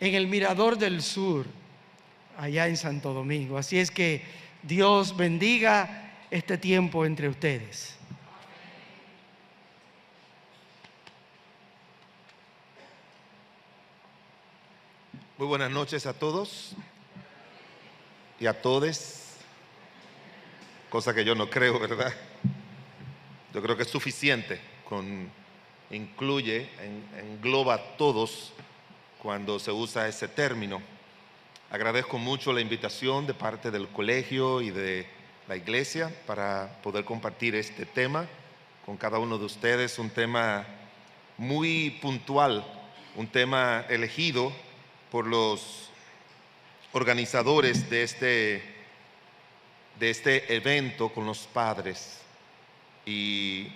en el Mirador del Sur, allá en Santo Domingo. Así es que Dios bendiga este tiempo entre ustedes. Muy buenas noches a todos y a todes, cosa que yo no creo, ¿verdad? Yo creo que es suficiente engloba a todos cuando se usa ese término. Agradezco mucho la invitación de parte del colegio y de la iglesia para poder compartir este tema con cada uno de ustedes, un tema muy puntual, un tema elegido por los organizadores de este evento con los padres. Y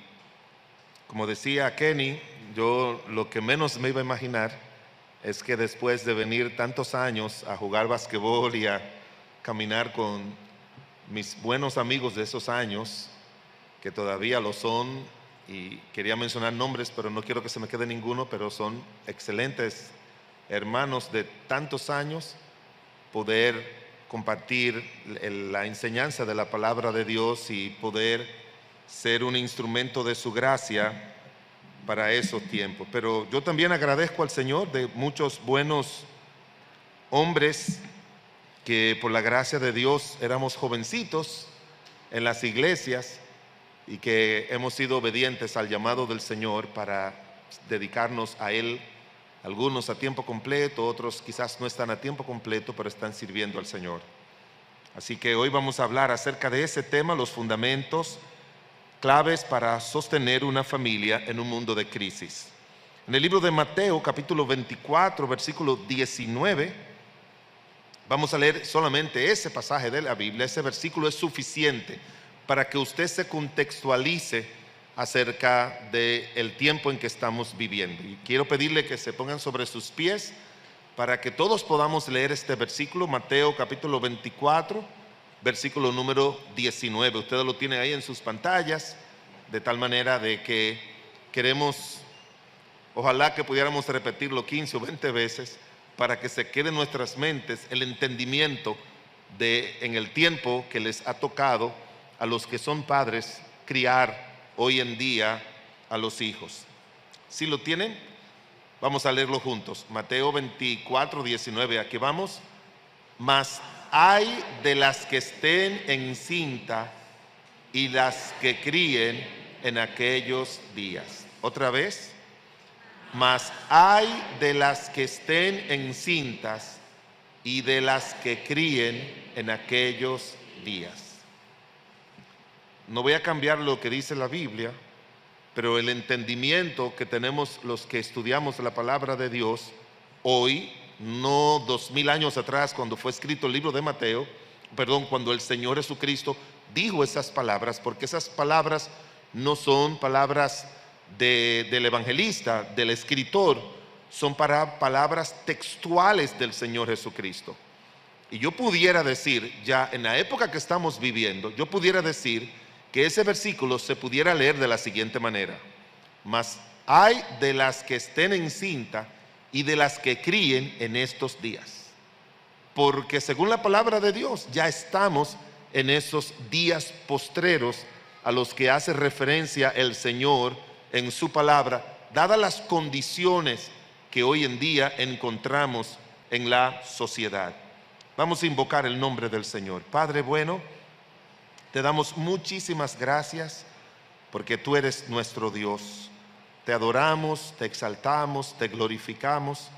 como decía Kenny, yo lo que menos me iba a imaginar es que después de venir tantos años a jugar basquetbol y a caminar con mis buenos amigos de esos años, que todavía lo son, y quería mencionar nombres, pero no quiero que se me quede ninguno, pero son excelentes hermanos de tantos años, poder compartir la enseñanza de la palabra de Dios y poder ser un instrumento de su gracia para esos tiempos. Pero yo también agradezco al Señor de muchos buenos hombres que por la gracia de Dios éramos jovencitos en las iglesias y que hemos sido obedientes al llamado del Señor para dedicarnos a Él. Algunos a tiempo completo, otros quizás no están a tiempo completo, pero están sirviendo al Señor. Así que hoy vamos a hablar acerca de ese tema, los fundamentos claves para sostener una familia en un mundo de crisis. En el libro de Mateo, capítulo 24, versículo 19, vamos a leer solamente ese pasaje de la Biblia. Ese versículo es suficiente para que usted se contextualice acerca del tiempo en que estamos viviendo. Y quiero pedirle que se pongan sobre sus pies para que todos podamos leer este versículo, Mateo capítulo 24, versículo número 19. Ustedes lo tienen ahí en sus pantallas, de tal manera de que queremos, ojalá que pudiéramos repetirlo 15 o 20 veces, para que se quede en nuestras mentes el entendimiento de en el tiempo que les ha tocado a los que son padres criar hoy en día a los hijos. ¿Sí lo tienen? Vamos a leerlo juntos. Mateo 24, 19. Aquí vamos. Mas hay de las que estén encinta y las que críen en aquellos días. Otra vez. Mas hay de las que estén encintas y de las que críen en aquellos días. No voy a cambiar lo que dice la Biblia, pero el entendimiento que tenemos los que estudiamos la palabra de Dios hoy, no 2000 años atrás cuando fue escrito el libro de Mateo, cuando el Señor Jesucristo dijo esas palabras, porque esas palabras no son palabras del evangelista, del escritor, son palabras textuales del Señor Jesucristo. Y yo pudiera decir, ya en la época que estamos viviendo, yo pudiera decir que ese versículo se pudiera leer de la siguiente manera: mas hay de las que estén encinta y de las que críen en estos días. Porque según la palabra de Dios ya estamos en esos días postreros a los que hace referencia el Señor en su palabra, dadas las condiciones que hoy en día encontramos en la sociedad. Vamos a invocar el nombre del Señor. Padre bueno, te damos muchísimas gracias porque tú eres nuestro Dios. Te adoramos, te exaltamos, te glorificamos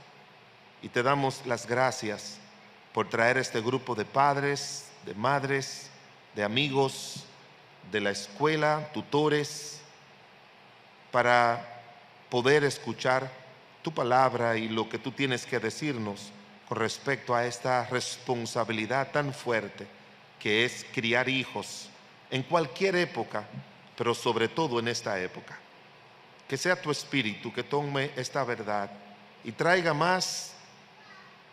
y te damos las gracias por traer este grupo de padres, de madres, de amigos, de la escuela, tutores, para poder escuchar tu palabra y lo que tú tienes que decirnos con respecto a esta responsabilidad tan fuerte que es criar hijos en cualquier época, pero sobre todo en esta época. Que sea tu espíritu que tome esta verdad y traiga más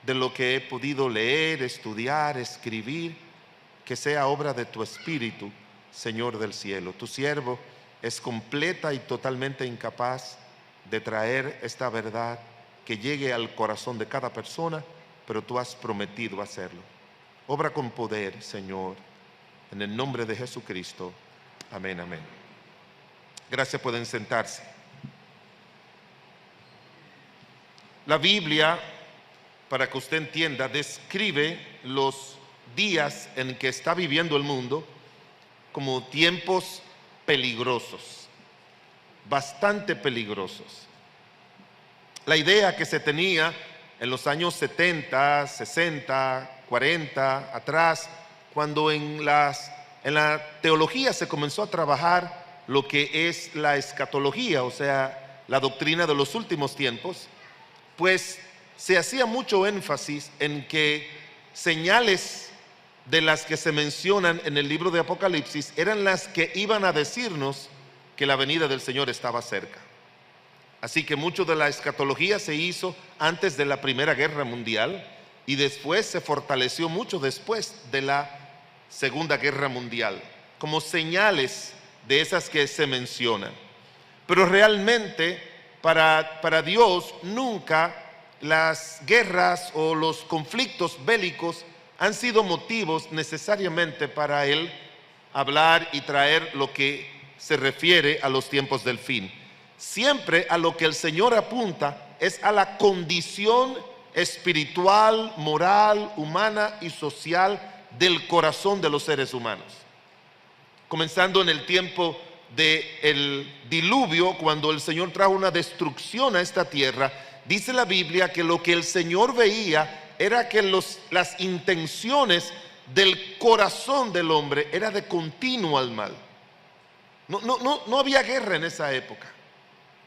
de lo que he podido leer, estudiar, escribir, que sea obra de tu espíritu, Señor del cielo. Tu siervo es completa y totalmente incapaz de traer esta verdad que llegue al corazón de cada persona, pero tú has prometido hacerlo. Obra con poder, Señor, en el nombre de Jesucristo. Amén, amén. Gracias, pueden sentarse. La Biblia, para que usted entienda, describe los días en que está viviendo el mundo como tiempos peligrosos, bastante peligrosos. La idea que se tenía en los años 70, 60, 40, atrás, cuando en la teología se comenzó a trabajar lo que es la escatología, o sea, la doctrina de los últimos tiempos, pues se hacía mucho énfasis en que señales de las que se mencionan en el libro de Apocalipsis eran las que iban a decirnos que la venida del Señor estaba cerca. Así que mucho de la escatología se hizo antes de la Primera Guerra Mundial y después se fortaleció mucho después de la Segunda Guerra Mundial, como señales de esas que se mencionan. Pero realmente para Dios nunca las guerras o los conflictos bélicos han sido motivos necesariamente para Él hablar y traer lo que se refiere a los tiempos del fin. Siempre a lo que el Señor apunta es a la condición espiritual, moral, humana y social del corazón de los seres humanos. Comenzando en el tiempo del diluvio, cuando el Señor trajo una destrucción a esta tierra, dice la Biblia que lo que el Señor veía era que las intenciones del corazón del hombre era de continuo al mal. No había guerra en esa época,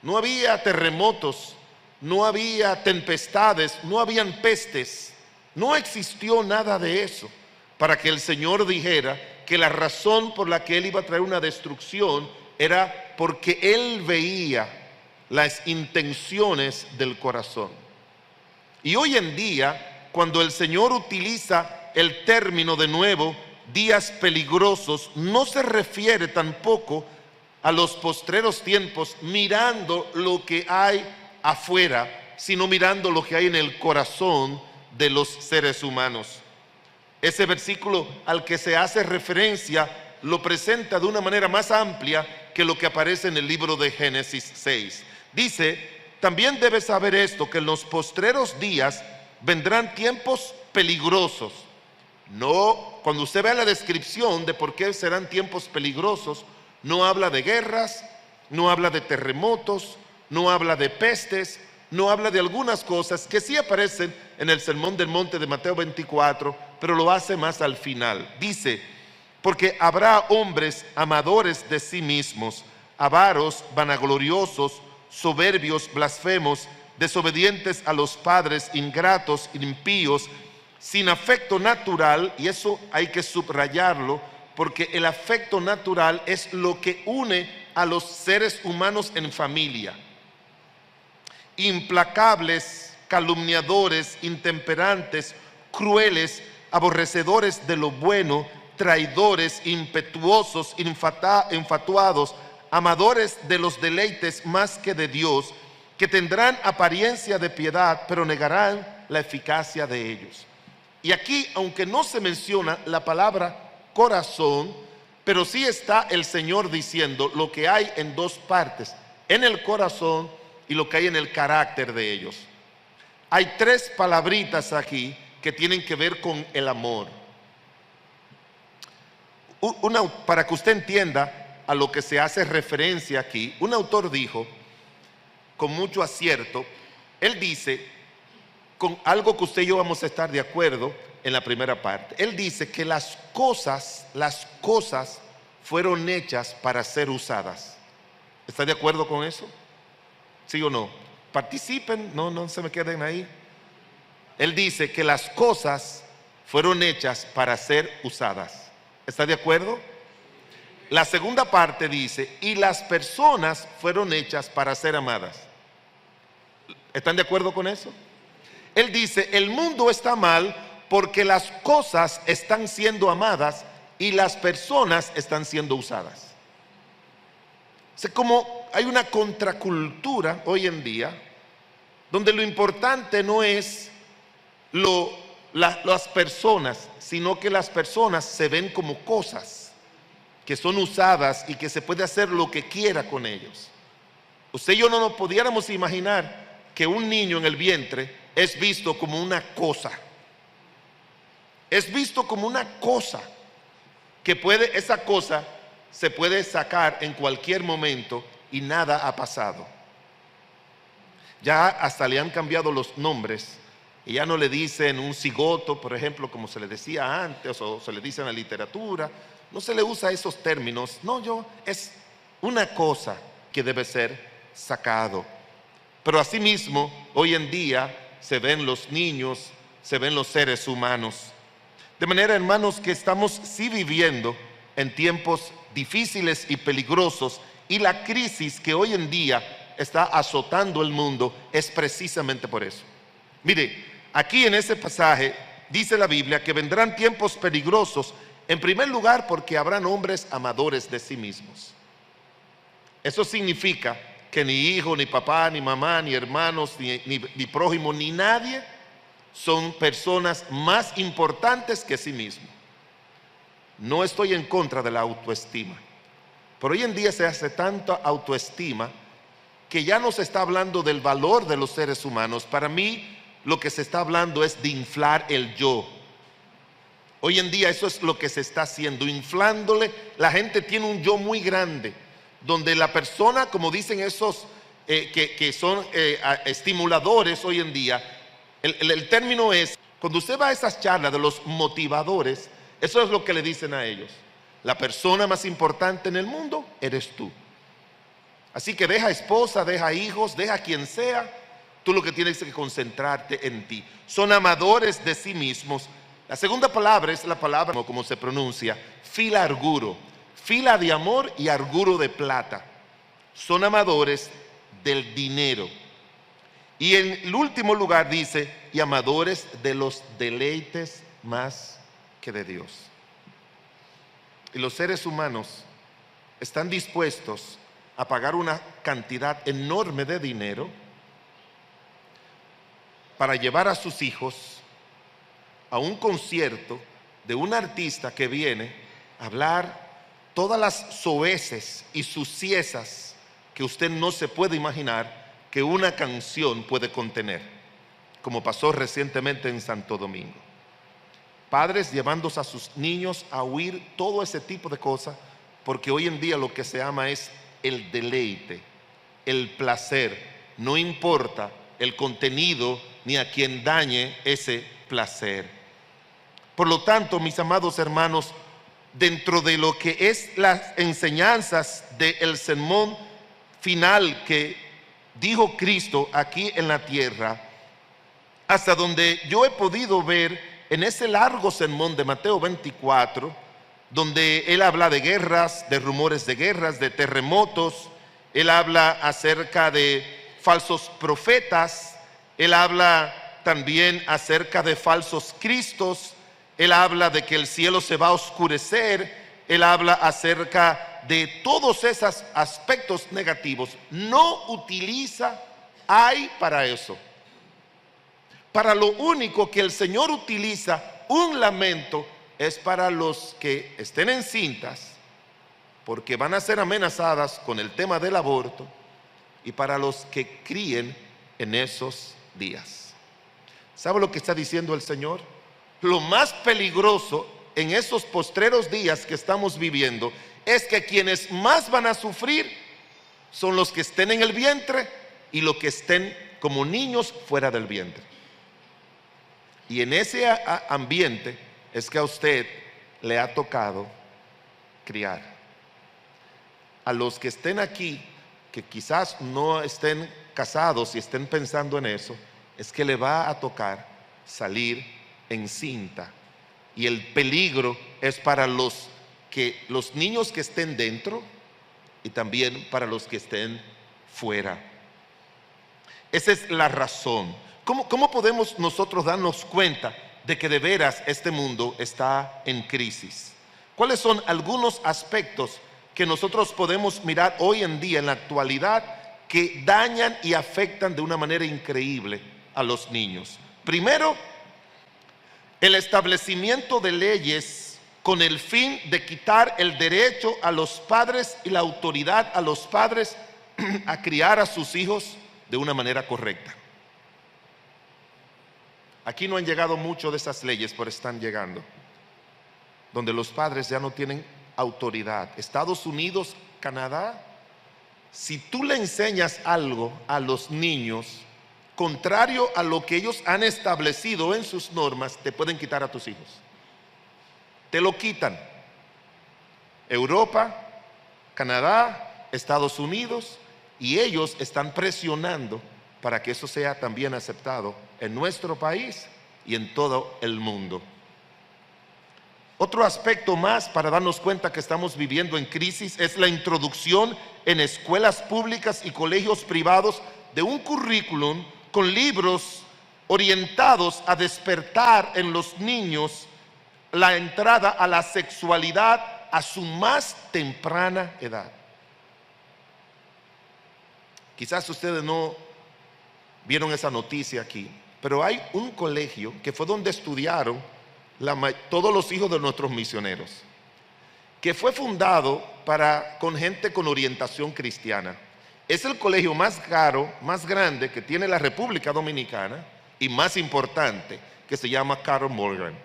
no había terremotos, no había tempestades, no habían pestes, no existió nada de eso para que el Señor dijera que la razón por la que Él iba a traer una destrucción era porque Él veía las intenciones del corazón. Y hoy en día, cuando el Señor utiliza el término de nuevo, días peligrosos, no se refiere tampoco a los postreros tiempos mirando lo que hay afuera, sino mirando lo que hay en el corazón de los seres humanos. Ese versículo al que se hace referencia lo presenta de una manera más amplia que lo que aparece en el libro de Génesis 6. Dice: también debes saber esto, que en los postreros días vendrán tiempos peligrosos. No, cuando usted vea la descripción de por qué serán tiempos peligrosos, no habla de guerras, no habla de terremotos, no habla de pestes, no habla de algunas cosas que sí aparecen en el Sermón del Monte de Mateo 24, pero lo hace más al final. Dice: porque habrá hombres amadores de sí mismos, avaros, vanagloriosos, soberbios, blasfemos, desobedientes a los padres, ingratos, impíos, sin afecto natural. Y eso hay que subrayarlo, porque el afecto natural es lo que une a los seres humanos en familia. Implacables, calumniadores, intemperantes, crueles, aborrecedores de lo bueno, traidores, impetuosos, infatuados, amadores de los deleites más que de Dios, que tendrán apariencia de piedad, pero negarán la eficacia de ellos. Y aquí, aunque no se menciona la palabra corazón, pero sí está el Señor diciendo lo que hay en dos partes, en el corazón y lo que hay en el carácter de ellos. Hay tres palabritas aquí que tienen que ver con el amor. Para que usted entienda a lo que se hace referencia aquí, un autor dijo con mucho acierto, él dice, con algo que usted y yo vamos a estar de acuerdo en la primera parte. Él dice que las cosas fueron hechas para ser usadas. ¿Está de acuerdo con eso? ¿Sí o no? Participen, no se me queden ahí. Él dice que las cosas fueron hechas para ser usadas. ¿Está de acuerdo? La segunda parte dice, y las personas fueron hechas para ser amadas. ¿Están de acuerdo con eso? Él dice, el mundo está mal porque las cosas están siendo amadas y las personas están siendo usadas. O sea, como hay una contracultura hoy en día donde lo importante no es las personas, sino que las personas se ven como cosas que son usadas y que se puede hacer lo que quiera con ellos. Usted y yo no nos pudiéramos imaginar que un niño en el vientre es visto como una cosa. Es visto como una cosa que esa cosa se puede sacar en cualquier momento y nada ha pasado. Ya hasta le han cambiado los nombres y ya no le dicen un cigoto, por ejemplo, como se le decía antes, o se le dice en la literatura. No se le usa esos términos. No, es una cosa que debe ser sacado. Pero asimismo, hoy en día se ven los niños, se ven los seres humanos. De manera, hermanos, que estamos sí viviendo en tiempos difíciles y peligrosos, y la crisis que hoy en día está azotando el mundo es precisamente por eso. Mire, aquí en ese pasaje dice la Biblia que vendrán tiempos peligrosos, en primer lugar porque habrán hombres amadores de sí mismos. Eso significa que ni hijo, ni papá, ni mamá, ni hermanos, ni prójimo, ni nadie son personas más importantes que sí mismo. No estoy en contra de la autoestima, pero hoy en día se hace tanta autoestima que ya no se está hablando del valor de los seres humanos. Para mí lo que se está hablando es de inflar el yo. Hoy en día eso es lo que se está haciendo, inflándole. La gente tiene un yo muy grande, donde la persona, como dicen esos que son estimuladores hoy en día, el término es, cuando usted va a esas charlas de los motivadores, eso es lo que le dicen a ellos: la persona más importante en el mundo eres tú. Así que deja esposa, deja hijos, deja quien sea, tú lo que tienes que concentrarte en ti. Son amadores de sí mismos. La segunda palabra es la palabra, como se pronuncia, filarguro, fila de amor y arguro de plata. Son amadores del dinero. Y en el último lugar dice, y amadores de los deleites más que de Dios. Y los seres humanos están dispuestos a pagar una cantidad enorme de dinero para llevar a sus hijos a un concierto de un artista que viene a hablar todas las soeces y suciezas que usted no se puede imaginar que una canción puede contener, como pasó recientemente en Santo Domingo. Padres llevándose a sus niños a oír todo ese tipo de cosas, porque hoy en día lo que se ama es el deleite, el placer. No importa el contenido ni a quien dañe ese placer. Por lo tanto, mis amados hermanos, dentro de lo que es las enseñanzas del sermón final que dijo Cristo aquí en la tierra, hasta donde yo he podido ver en ese largo sermón de Mateo 24, donde él habla de guerras, de rumores de guerras, de terremotos, él habla acerca de falsos profetas, él habla también acerca de falsos cristos, él habla de que el cielo se va a oscurecer, él habla acerca de todos esos aspectos negativos. No utiliza ay para eso. Para lo único que el Señor utiliza un lamento es para los que estén encintas, porque van a ser amenazadas con el tema del aborto, y para los que críen en esos días. ¿Sabe lo que está diciendo el Señor? Lo más peligroso en esos postreros días que estamos viviendo es que quienes más van a sufrir son los que estén en el vientre y los que estén como niños fuera del vientre. Y en ese ambiente es que a usted le ha tocado criar. A los que estén aquí, que quizás no estén casados y estén pensando en eso, es que le va a tocar salir encinta. Y el peligro es para los niños que estén dentro y también para los que estén fuera. Esa es la razón. ¿Cómo podemos nosotros darnos cuenta de que de veras este mundo está en crisis? ¿Cuáles son algunos aspectos que nosotros podemos mirar hoy en día, en la actualidad, que dañan y afectan de una manera increíble a los niños. Primero, el establecimiento de leyes con el fin de quitar el derecho a los padres y la autoridad a los padres a criar a sus hijos de una manera correcta. Aquí no han llegado mucho de esas leyes, pero están llegando, donde los padres ya no tienen autoridad. Estados Unidos, Canadá, si tú le enseñas algo a los niños contrario a lo que ellos han establecido en sus normas, te pueden quitar a tus hijos. Te lo quitan. Europa, Canadá, Estados Unidos, y ellos están presionando para que eso sea también aceptado en nuestro país y en todo el mundo. Otro aspecto más para darnos cuenta que estamos viviendo en crisis es la introducción en escuelas públicas y colegios privados de un currículum con libros orientados a despertar en los niños la entrada a la sexualidad a su más temprana edad. Quizás ustedes no vieron esa noticia aquí, pero hay un colegio que fue donde estudiaron todos los hijos de nuestros misioneros, que fue fundado con gente con orientación cristiana. Es el colegio más caro, más grande que tiene la República Dominicana y más importante, que se llama Carol Morgan.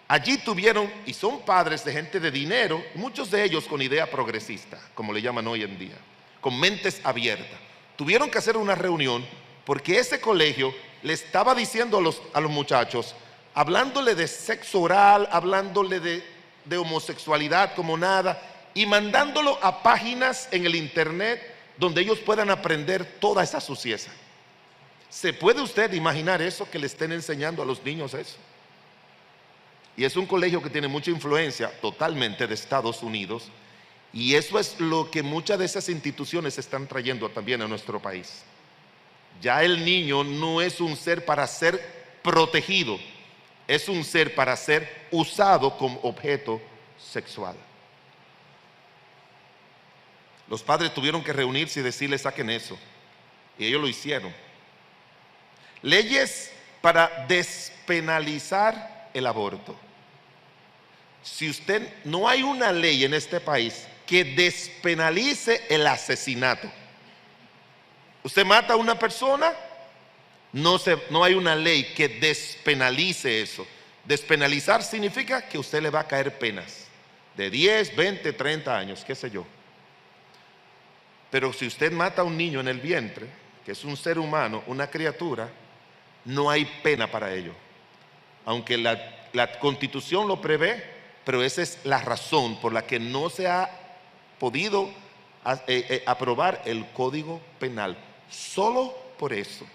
Allí tuvieron, y son padres de gente de dinero, muchos de ellos con idea progresista, como le llaman hoy en día, con mentes abiertas. Tuvieron que hacer una reunión porque ese colegio le estaba diciendo a los muchachos, hablándole de sexo oral, hablándole de homosexualidad como nada, y mandándolo a páginas en el internet donde ellos puedan aprender toda esa suciedad. ¿Se puede usted imaginar eso, que le estén enseñando a los niños eso? Y es un colegio que tiene mucha influencia totalmente de Estados Unidos, y eso es lo que muchas de esas instituciones están trayendo también a nuestro país. Ya el niño no es un ser para ser protegido, es un ser para ser usado como objeto sexual. Los padres tuvieron que reunirse y decirles, saquen eso, y ellos lo hicieron. Leyes para despenalizar el aborto. Si usted, no hay una ley en este país que despenalice el asesinato. Usted mata a una persona, no hay una ley que despenalice eso. Despenalizar significa que a usted le va a caer penas de 10, 20, 30 años, qué sé yo. Pero si usted mata a un niño en el vientre, que es un ser humano, una criatura, no hay pena para ello. Aunque la Constitución lo prevé, pero esa es la razón por la que no se ha podido aprobar el Código Penal. Solo por eso.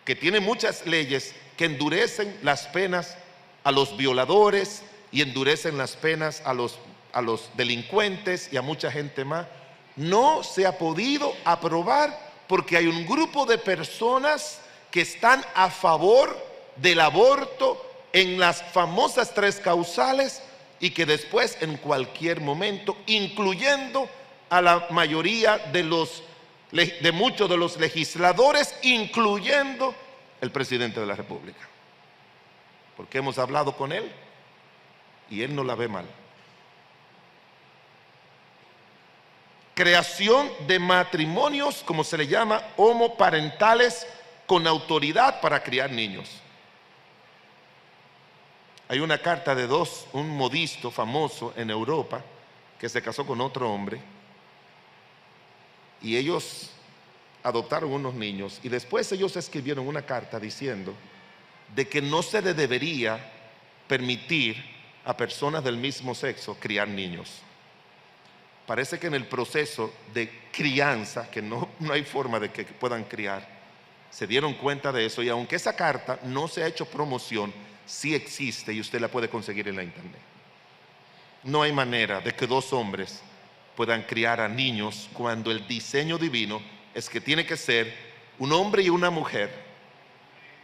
Que tiene muchas leyes que endurecen las penas a los violadores y endurecen las penas a los delincuentes y a mucha gente más. No se ha podido aprobar porque hay un grupo de personas que están a favor del aborto en las famosas 3 causales, y que después en cualquier momento, incluyendo a la mayoría de muchos de los legisladores, incluyendo el presidente de la República, porque hemos hablado con él y él no la ve mal. Creación de matrimonios, como se le llama, homoparentales con autoridad para criar niños. Hay una carta de un modisto famoso en Europa que se casó con otro hombre, y ellos adoptaron unos niños, y después ellos escribieron una carta diciendo de que no se le debería permitir a personas del mismo sexo criar niños. Parece que en el proceso de crianza, que no hay forma de que puedan criar, se dieron cuenta de eso, y aunque esa carta no se ha hecho promoción, sí existe y usted la puede conseguir en la internet. No hay manera de que 2 hombres puedan criar a niños cuando el diseño divino es que tiene que ser un hombre y una mujer,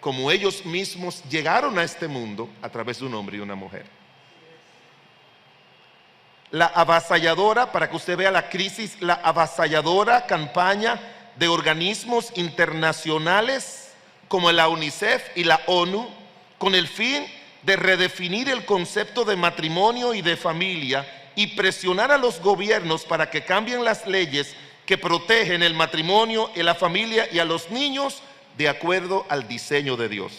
como ellos mismos llegaron a este mundo a través de un hombre y una mujer. la avasalladora, para que usted vea la crisis, la avasalladora campaña de organismos internacionales como la UNICEF y la ONU, con el fin de redefinir el concepto de matrimonio y de familia y presionar a los gobiernos para que cambien las leyes que protegen el matrimonio y la familia y a los niños de acuerdo al diseño de Dios.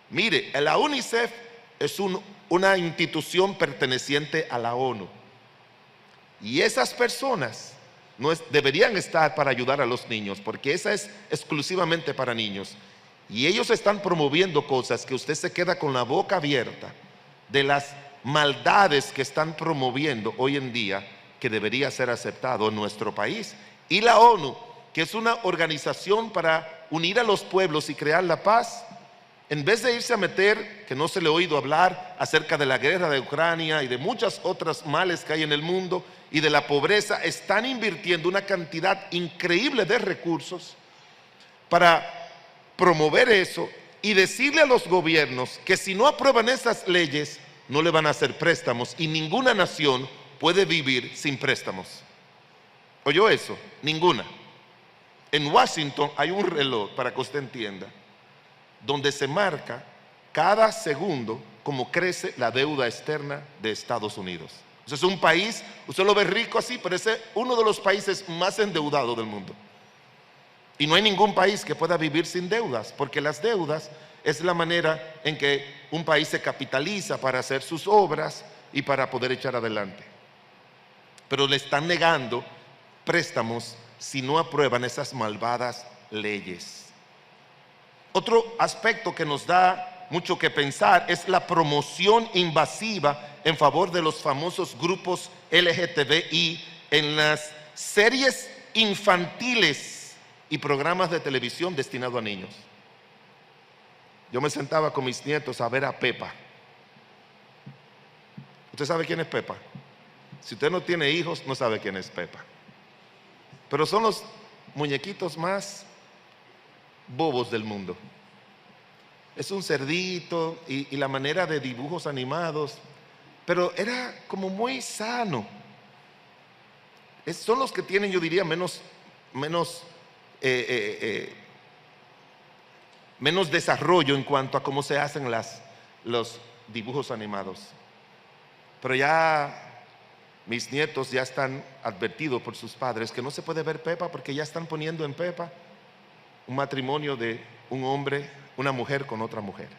Mire, la UNICEF es una institución perteneciente a la ONU. Y esas personas deberían estar para ayudar a los niños, porque esa es exclusivamente para niños. Y ellos están promoviendo cosas que usted se queda con la boca abierta de las maldades que están promoviendo hoy en día, que debería ser aceptado en nuestro país. Y la ONU, que es una organización para unir a los pueblos y crear la paz, en vez de irse a meter, que no se le ha oído hablar acerca de la guerra de Ucrania y de muchas otras males que hay en el mundo y de la pobreza, están invirtiendo una cantidad increíble de recursos para promover eso y decirle a los gobiernos que si no aprueban esas leyes, no le van a hacer préstamos, y ninguna nación puede vivir sin préstamos. ¿Oyó eso? Ninguna. En Washington hay un reloj, para que usted entienda, donde se marca cada segundo cómo crece la deuda externa de Estados Unidos. Es un país, usted lo ve rico así, pero es uno de los países más endeudados del mundo. Y no hay ningún país que pueda vivir sin deudas, porque las deudas es la manera en que un país se capitaliza para hacer sus obras y para poder echar adelante. Pero le están negando préstamos si no aprueban esas malvadas leyes. Otro aspecto que nos da mucho que pensar es la promoción invasiva en favor de los famosos grupos LGTBI en las series infantiles y programas de televisión destinados a niños. Yo me sentaba con mis nietos a ver a Pepa. ¿Usted sabe quién es Pepa? Si usted no tiene hijos, no sabe quién es Pepa. Pero son los muñequitos más bobos del mundo. Es un cerdito y la manera de dibujos animados, pero era como muy sano. Son los que tienen, yo diría, menos desarrollo en cuanto a cómo se hacen los dibujos animados. Pero ya mis nietos ya están advertidos por sus padres que no se puede ver Pepa, porque ya están poniendo en Pepa un matrimonio de un hombre, una mujer con otra mujer.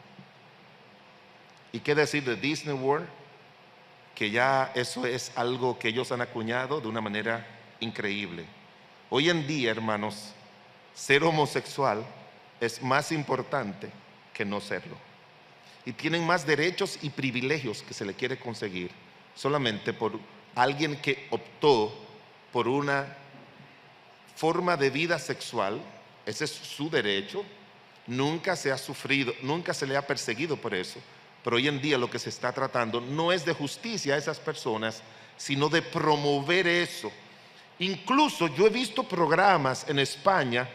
¿Y qué decir de Disney World? Que ya eso es algo que ellos han acuñado de una manera increíble. Hoy en día, hermanos, ser homosexual es más importante que no serlo. Y tienen más derechos y privilegios que se le quiere conseguir solamente por alguien que optó por una forma de vida sexual. Ese es su derecho. Nunca se ha sufrido, nunca se le ha perseguido por eso. Pero hoy en día lo que se está tratando no es de justicia a esas personas, sino de promover eso. Incluso yo he visto programas en España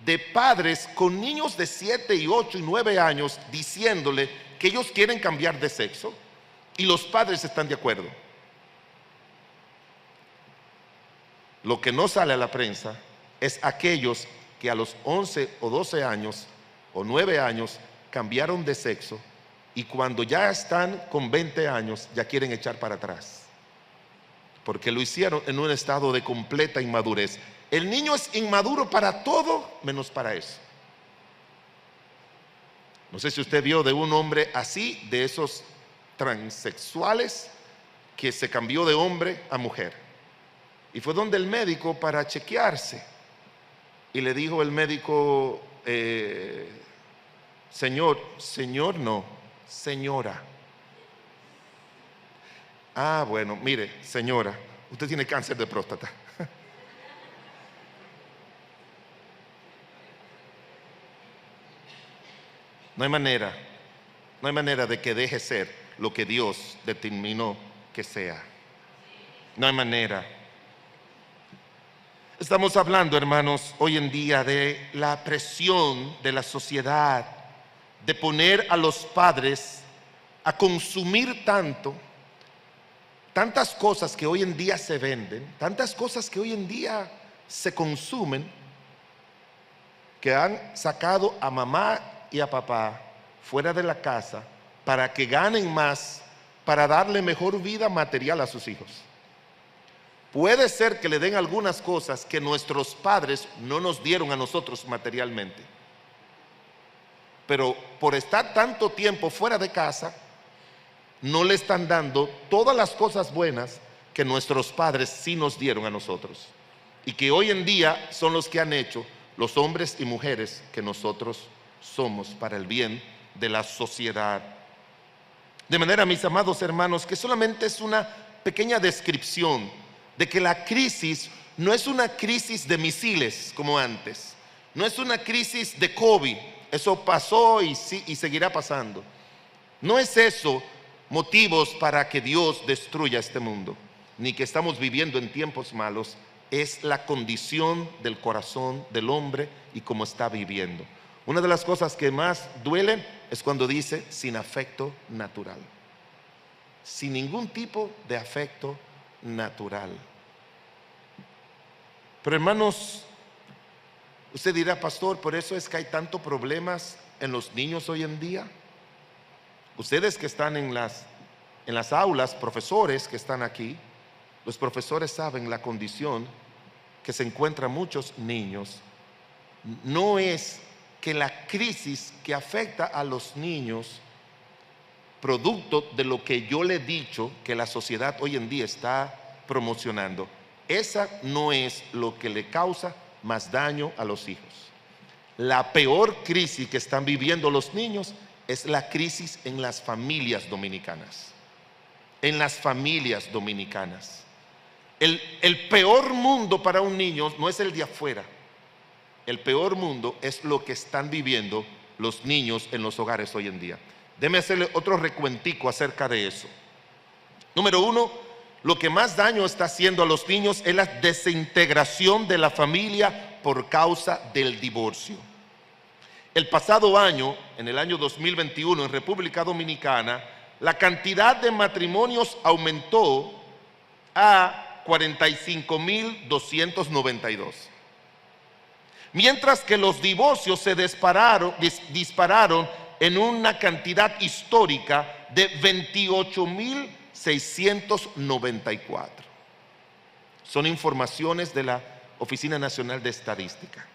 de padres con niños de 7 y 8 y 9 años diciéndole que ellos quieren cambiar de sexo y los padres están de acuerdo. Lo que no sale a la prensa es aquellos que a los 11 o 12 años o 9 años cambiaron de sexo y cuando ya están con 20 años ya quieren echar para atrás, porque lo hicieron en un estado de completa inmadurez. El niño es inmaduro para todo menos para eso. No sé si usted vio de un hombre así, de esos transexuales, que se cambió de hombre a mujer y fue donde el médico para chequearse y le dijo el médico, señor no, señora. Ah, bueno, mire, señora, usted tiene cáncer de próstata. No hay manera de que deje ser lo que Dios determinó que sea. No hay manera. Estamos hablando, hermanos, hoy en día de la presión de la sociedad, de poner a los padres a consumir tanto tantas cosas que hoy en día se venden, tantas cosas que hoy en día se consumen, que han sacado a mamá y a papá fuera de la casa para que ganen más, para darle mejor vida material a sus hijos. Puede ser que le den algunas cosas que nuestros padres no nos dieron a nosotros materialmente, pero por estar tanto tiempo fuera de casa, no le están dando todas las cosas buenas que nuestros padres sí nos dieron a nosotros, y que hoy en día son los que han hecho los hombres y mujeres que nosotros somos para el bien de la sociedad. De manera, mis amados hermanos, que solamente es una pequeña descripción de que la crisis no es una crisis de misiles como antes, no es una crisis de COVID, eso pasó y seguirá pasando. No es eso motivos para que Dios destruya este mundo, ni que estamos viviendo en tiempos malos. Es la condición del corazón del hombre y cómo está viviendo. Una de las cosas que más duelen es cuando dice sin afecto natural, sin ningún tipo de afecto natural. Pero hermanos, usted dirá, pastor, por eso es que hay tantos problemas en los niños hoy en día. Ustedes que están en las aulas, profesores que están aquí, los profesores saben la condición que se encuentran muchos niños. No es que la crisis que afecta a los niños, producto de lo que yo le he dicho que la sociedad hoy en día está promocionando, esa no es lo que le causa más daño a los hijos. La peor crisis que están viviendo los niños es la crisis en las familias dominicanas. En las familias dominicanas. El peor mundo para un niño no es el de afuera. El peor mundo es lo que están viviendo los niños en los hogares hoy en día. Déjeme hacerle otro recuentico acerca de eso. Número uno, lo que más daño está haciendo a los niños es la desintegración de la familia por causa del divorcio. El pasado año, en el año 2021, en República Dominicana, la cantidad de matrimonios aumentó a 45.292. Mientras que los divorcios se dispararon en una cantidad histórica de 28.694. Son informaciones de la Oficina Nacional de Estadística.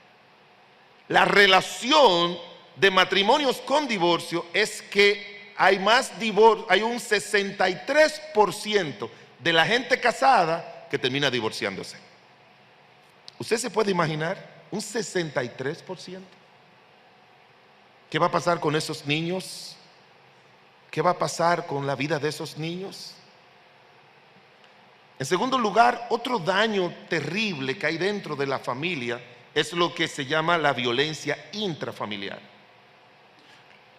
La relación de matrimonios con divorcio es que hay más divorcio, hay un 63% de la gente casada que termina divorciándose. ¿Usted se puede imaginar? Un 63%. ¿Qué va a pasar con esos niños? ¿Qué va a pasar con la vida de esos niños? En segundo lugar, otro daño terrible que hay dentro de la familia es lo que se llama la violencia intrafamiliar.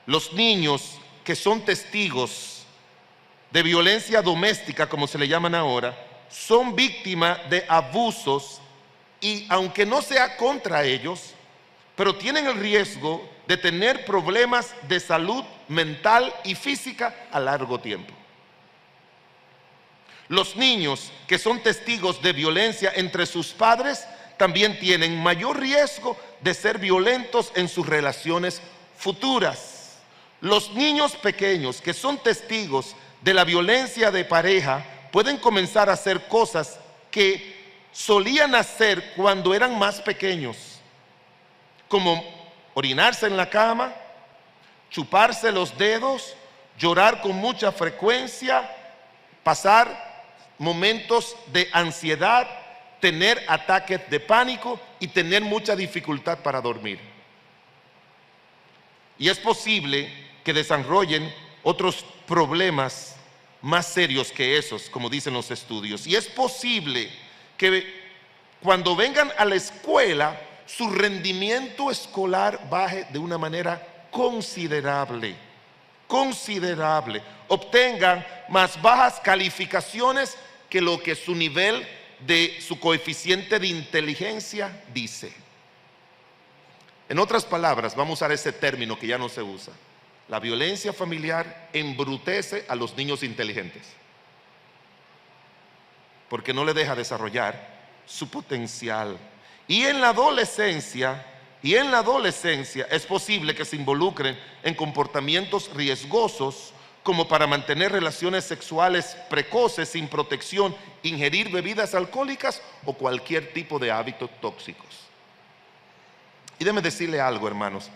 Los niños que son testigos de violencia doméstica, como se le llaman ahora, son víctimas de abusos, y aunque no sea contra ellos, pero tienen el riesgo de tener problemas de salud mental y física a largo tiempo. Los niños que son testigos de violencia entre sus padres también tienen mayor riesgo de ser violentos en sus relaciones futuras. Los niños pequeños que son testigos de la violencia de pareja pueden comenzar a hacer cosas que solían hacer cuando eran más pequeños, como orinarse en la cama, chuparse los dedos, llorar con mucha frecuencia, pasar momentos de ansiedad, tener ataques de pánico y tener mucha dificultad para dormir. Y es posible que desarrollen otros problemas más serios que esos, como dicen los estudios. Y es posible que cuando vengan a la escuela, su rendimiento escolar baje de una manera considerable. Obtengan más bajas calificaciones que lo que su nivel de su coeficiente de inteligencia dice. En otras palabras, vamos a usar ese término que ya no se usa. La violencia familiar embrutece a los niños inteligentes. porque no le deja desarrollar su potencial. Y en la adolescencia es posible que se involucren en comportamientos riesgosos, como para mantener relaciones sexuales precoces sin protección, ingerir bebidas alcohólicas o cualquier tipo de hábitos tóxicos. Y déjeme decirle algo, hermanos.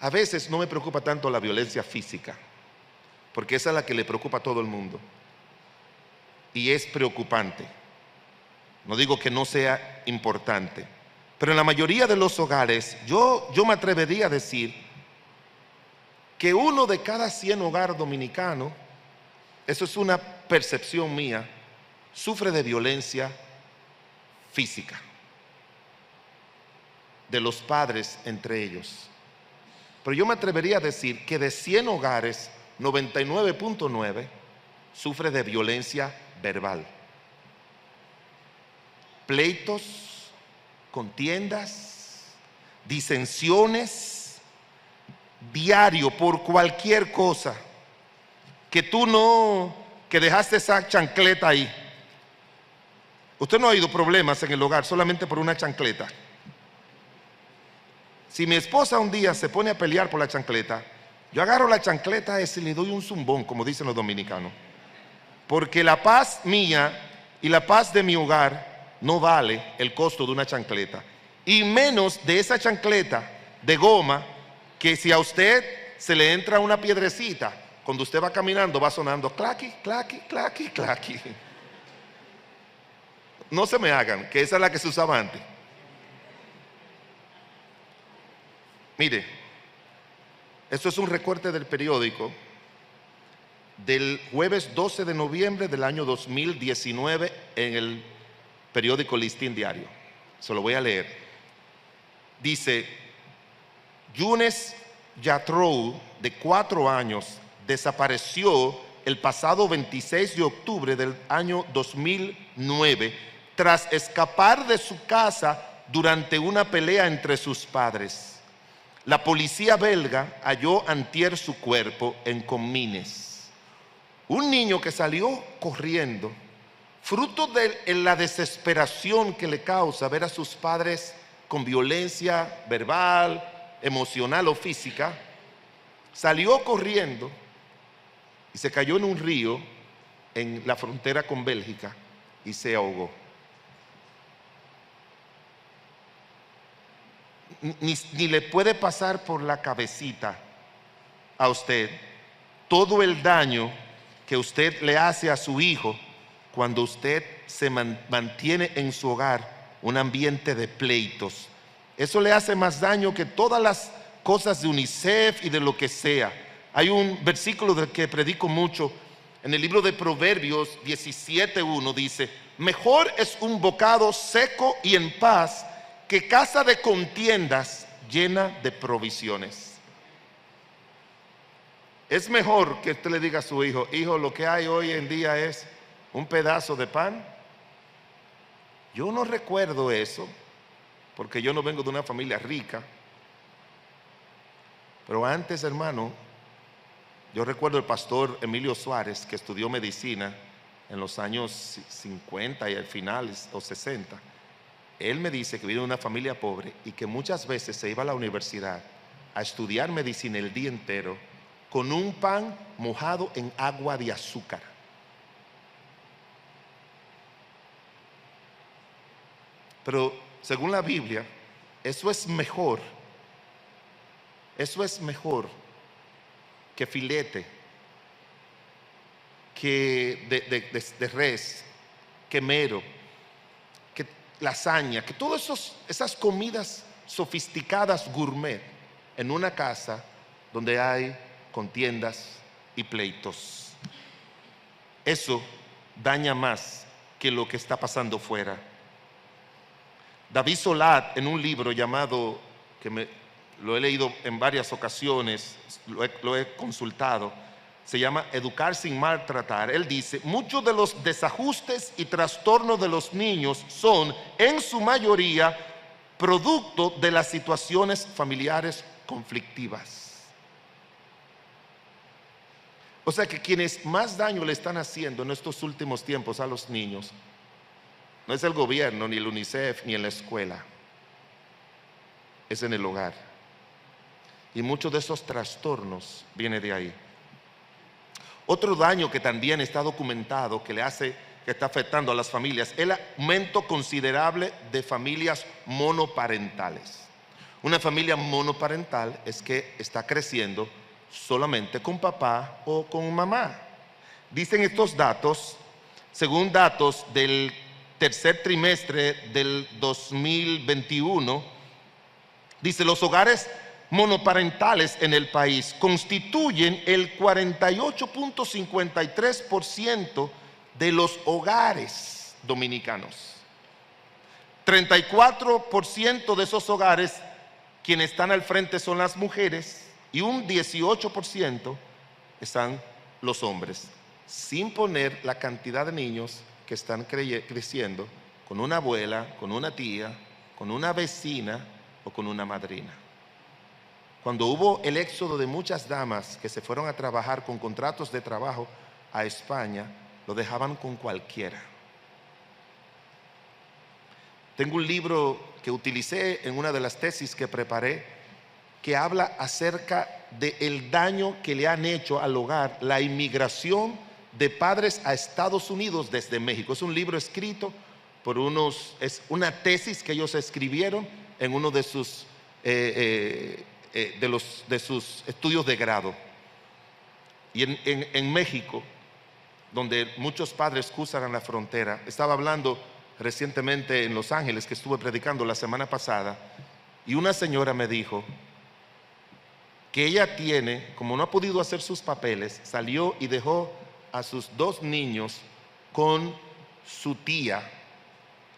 A veces no me preocupa tanto la violencia física, porque esa es la que le preocupa a todo el mundo. Y es preocupante. No digo que no sea importante, pero en la mayoría de los hogares, yo me atrevería a decir que 1 de cada 100 hogares dominicanos, eso es una percepción mía, sufre de violencia física, de los padres entre ellos. Pero yo me atrevería a decir que de 100 hogares, 99.9 sufre de violencia verbal. Pleitos, contiendas, disensiones, diario por cualquier cosa. Que dejaste esa chancleta ahí. Usted no ha oído problemas en el hogar solamente por una chancleta. Si mi esposa un día se pone a pelear por la chancleta, yo agarro la chancleta esa y le doy un zumbón, como dicen los dominicanos. Porque la paz mía y la paz de mi hogar no vale el costo de una chancleta. Y menos de esa chancleta de goma, que si a usted se le entra una piedrecita, cuando usted va caminando va sonando claqui, claqui, claqui, claqui. No se me hagan, que esa es la que se usaba antes. Mire, esto es un recorte del periódico del jueves 12 de noviembre del año 2019 en el periódico Listín Diario. Se lo voy a leer. Dice: Younes Yatrou, de 4 años, desapareció el pasado 26 de octubre del año 2009 tras escapar de su casa durante una pelea entre sus padres. La policía belga halló antier su cuerpo en Comines. Un niño que salió corriendo, fruto de la desesperación que le causa ver a sus padres con violencia verbal, emocional o física, salió corriendo y se cayó en un río en la frontera con Bélgica y se ahogó. Ni le puede pasar por la cabecita a usted todo el daño que usted le hace a su hijo cuando usted se mantiene en su hogar un ambiente de pleitos. Eso le hace más daño que todas las cosas de UNICEF y de lo que sea. Hay un versículo del que predico mucho en el libro de Proverbios 17:1, dice: mejor es un bocado seco y en paz que casa de contiendas llena de provisiones. Es mejor que usted le diga a su hijo: hijo, lo que hay hoy en día es un pedazo de pan. Yo no recuerdo eso, porque yo no vengo de una familia rica. Pero antes, hermano, yo recuerdo el pastor Emilio Suárez, que estudió medicina en los años 50 y al final o 60. Él me dice que vive de una familia pobre y que muchas veces se iba a la universidad a estudiar medicina el día entero con un pan mojado en agua de azúcar. Pero según la Biblia, eso es mejor que filete, que de res, que mero, que lasaña, que todas esas comidas sofisticadas gourmet en una casa donde hay contiendas y pleitos. Eso daña más que lo que está pasando fuera. David Solat, en un libro llamado, lo he leído en varias ocasiones, lo he consultado, se llama Educar sin maltratar. Él dice: muchos de los desajustes y trastornos de los niños son, en su mayoría, producto de las situaciones familiares conflictivas. O sea que quienes más daño le están haciendo en estos últimos tiempos a los niños no es el gobierno, ni el UNICEF, ni en la escuela, es en el hogar. Y muchos de esos trastornos vienen de ahí. Otro daño que también está documentado que está afectando a las familias es el aumento considerable de familias monoparentales. Una familia monoparental es que está creciendo solamente con papá o con mamá. Dicen estos datos, según datos del tercer trimestre del 2021, dice: los hogares monoparentales en el país constituyen el 48.53% de los hogares dominicanos. 34% de esos hogares, quienes están al frente son las mujeres, y un 18% están los hombres, sin poner la cantidad de niños que están creciendo con una abuela, con una tía, con una vecina o con una madrina. Cuando hubo el éxodo de muchas damas que se fueron a trabajar con contratos de trabajo a España, lo dejaban con cualquiera. Tengo un libro que utilicé en una de las tesis que preparé, que habla acerca del daño que le han hecho al hogar la inmigración de padres a Estados Unidos desde México. Es un libro escrito por es una tesis que ellos escribieron en uno de sus estudios de grado. Y en México, donde muchos padres cruzan la frontera, estaba hablando recientemente en Los Ángeles, que estuve predicando la semana pasada, y una señora me dijo que ella como no ha podido hacer sus papeles, salió y dejó a sus 2 niños con su tía,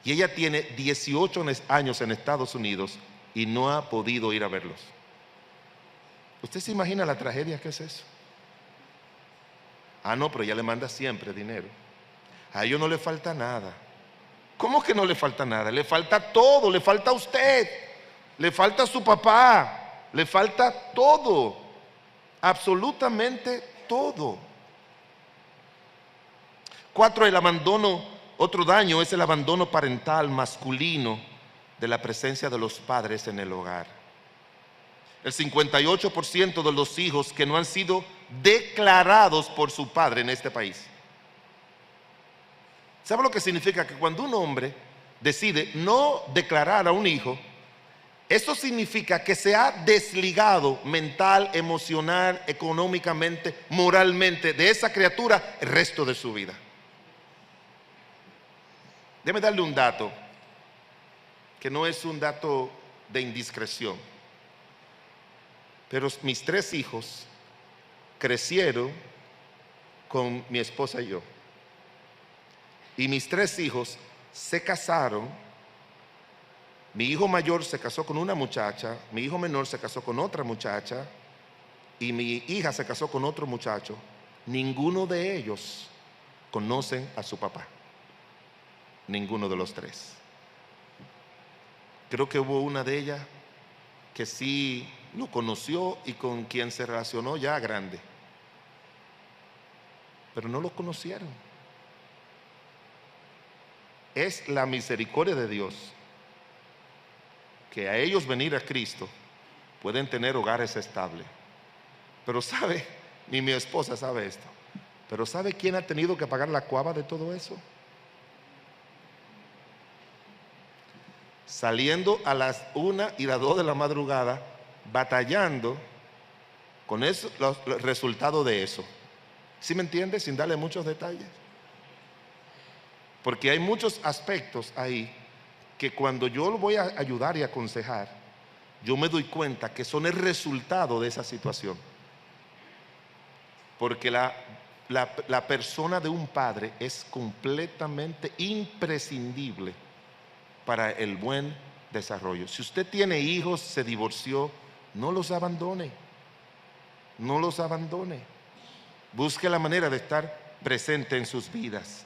y ella tiene 18 años en Estados Unidos y no ha podido ir a verlos. ¿Usted se imagina la tragedia que es eso? Ah, no, pero ella le manda siempre dinero. A ellos no le falta nada. ¿Cómo que no le falta nada? Le falta todo, le falta a usted, le falta a su papá, le falta todo, absolutamente todo. 4, el abandono. Otro daño es el abandono parental masculino de la presencia de los padres en el hogar. El 58% de los hijos que no han sido declarados por su padre en este país. ¿Sabe lo que significa? Que cuando un hombre decide no declarar a un hijo, eso significa que se ha desligado mental, emocional, económicamente, moralmente de esa criatura el resto de su vida. Déjeme darle un dato que no es un dato de indiscreción, pero mis 3 hijos crecieron con mi esposa y yo, y mis 3 hijos se casaron. Mi hijo mayor se casó con una muchacha, mi hijo menor se casó con otra muchacha y mi hija se casó con otro muchacho. Ninguno de ellos conocen a su papá, ninguno de los 3. Creo que hubo una de ellas que sí lo conoció y con quien se relacionó ya grande, pero no lo conocieron. Es la misericordia de Dios que a ellos venir a Cristo pueden tener hogares estables. Pero sabe, ni mi esposa sabe esto, pero ¿sabe quién ha tenido que pagar la cuava de todo eso? Saliendo a las 1 y las 2 de la madrugada, batallando con eso, los resultados de eso. ¿Sí me entiende? Sin darle muchos detalles. Porque hay muchos aspectos ahí que cuando yo lo voy a ayudar y aconsejar, yo me doy cuenta que son el resultado de esa situación. Porque la persona de un padre es completamente imprescindible para el buen desarrollo. Si usted tiene hijos, se divorció, no los abandone. No los abandone. Busque la manera de estar presente en sus vidas.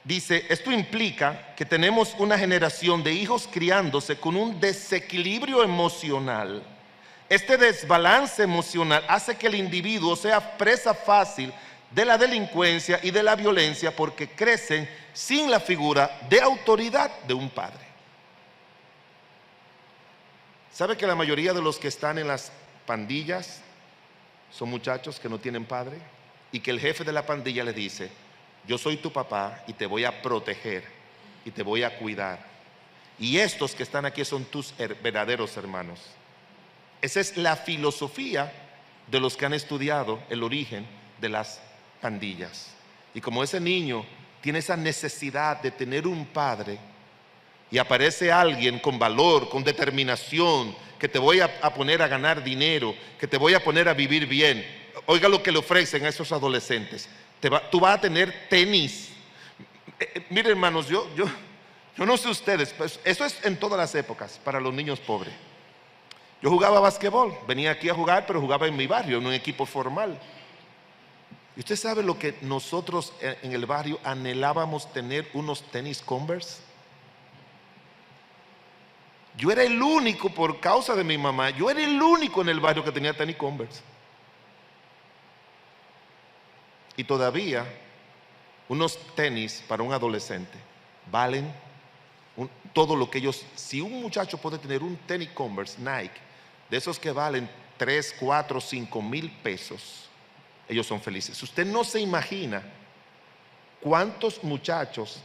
Dice, esto implica que tenemos una generación de hijos criándose con un desequilibrio emocional Este desbalance emocional hace que el individuo sea presa fácil de la delincuencia y de la violencia porque crecen sin la figura de autoridad de un padre. ¿Sabe que la mayoría de los que están en las pandillas son muchachos que no tienen padre? Y que el jefe de la pandilla le dice: yo soy tu papá y te voy a proteger y te voy a cuidar. Y estos que están aquí son tus verdaderos hermanos. Esa es la filosofía de los que han estudiado el origen de las pandillas. Y como ese niño tiene esa necesidad de tener un padre, y aparece alguien con valor, con determinación, que te voy a poner a ganar dinero, que te voy a poner a vivir bien. Oiga lo que le ofrecen a esos adolescentes. Tú vas a tener tenis. Miren, hermanos, yo no sé ustedes, pues eso es en todas las épocas para los niños pobres. Yo jugaba basquetbol, venía aquí a jugar, pero jugaba en mi barrio, en un equipo formal. Y usted sabe lo que nosotros en el barrio anhelábamos tener: unos tenis Converse. Yo era el único, por causa de mi mamá, yo era el único en el barrio que tenía tenis Converse. Y todavía unos tenis para un adolescente valen todo lo que ellos. Si un muchacho puede tener un tenis Converse Nike, de esos que valen 3, 4, 5 mil pesos, ellos son felices. Usted no se imagina cuántos muchachos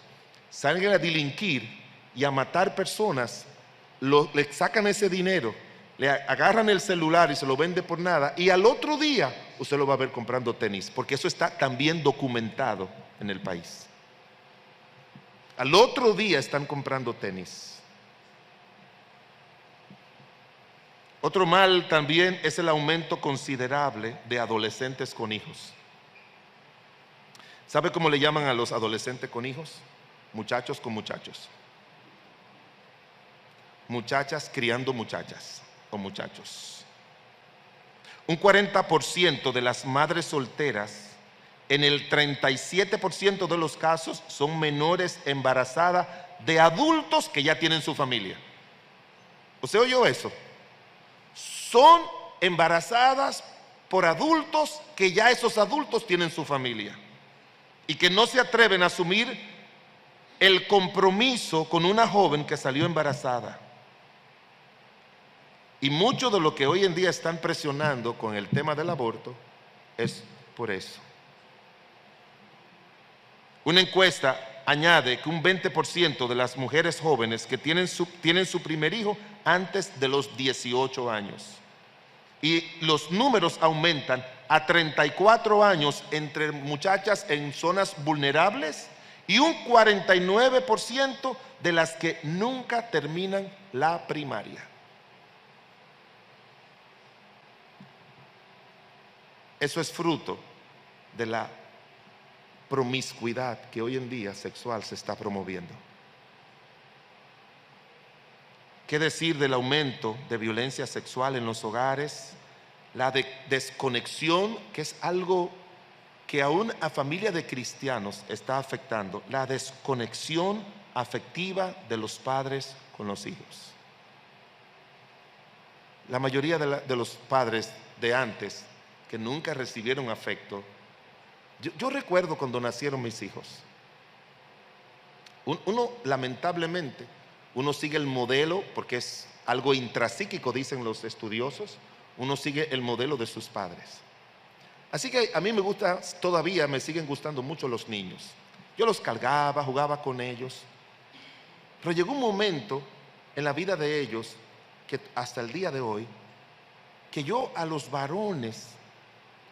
salen a delinquir y a matar personas. Le sacan ese dinero, le agarran el celular y se lo vende por nada, y al otro día usted lo va a ver comprando tenis, porque eso está también documentado en el país. Al otro día están comprando tenis. Otro mal también es el aumento considerable de adolescentes con hijos. ¿Sabe cómo le llaman a los adolescentes con hijos? Muchachos con muchachos. Muchachas criando muchachas o muchachos. Un 40% de las madres solteras, en el 37% de los casos, son menores embarazadas de adultos que ya tienen su familia. ¿Usted oyó eso? Son embarazadas por adultos que ya esos adultos tienen su familia y que no se atreven a asumir el compromiso con una joven que salió embarazada. Y mucho de lo que hoy en día están presionando con el tema del aborto es por eso. Una encuesta añade que un 20% de las mujeres jóvenes que tienen su primer hijo antes de los 18 años. Y los números aumentan a 34 años entre muchachas en zonas vulnerables y un 49% de las que nunca terminan la primaria. Eso es fruto de la promiscuidad que hoy en día sexual se está promoviendo. ¿Qué decir del aumento de violencia sexual en los hogares? La desconexión, que es algo que aún a familias de cristianos está afectando, la desconexión afectiva de los padres con los hijos. La mayoría de los padres de antes que nunca recibieron afecto. Yo recuerdo cuando nacieron mis hijos. Uno, lamentablemente, uno sigue el modelo, porque es algo intrapsíquico, dicen los estudiosos, uno sigue el modelo de sus padres. Así que a mí me gusta, todavía me siguen gustando mucho los niños. Yo los cargaba, jugaba con ellos. Pero llegó un momento en la vida de ellos, que hasta el día de hoy, que yo a los varones,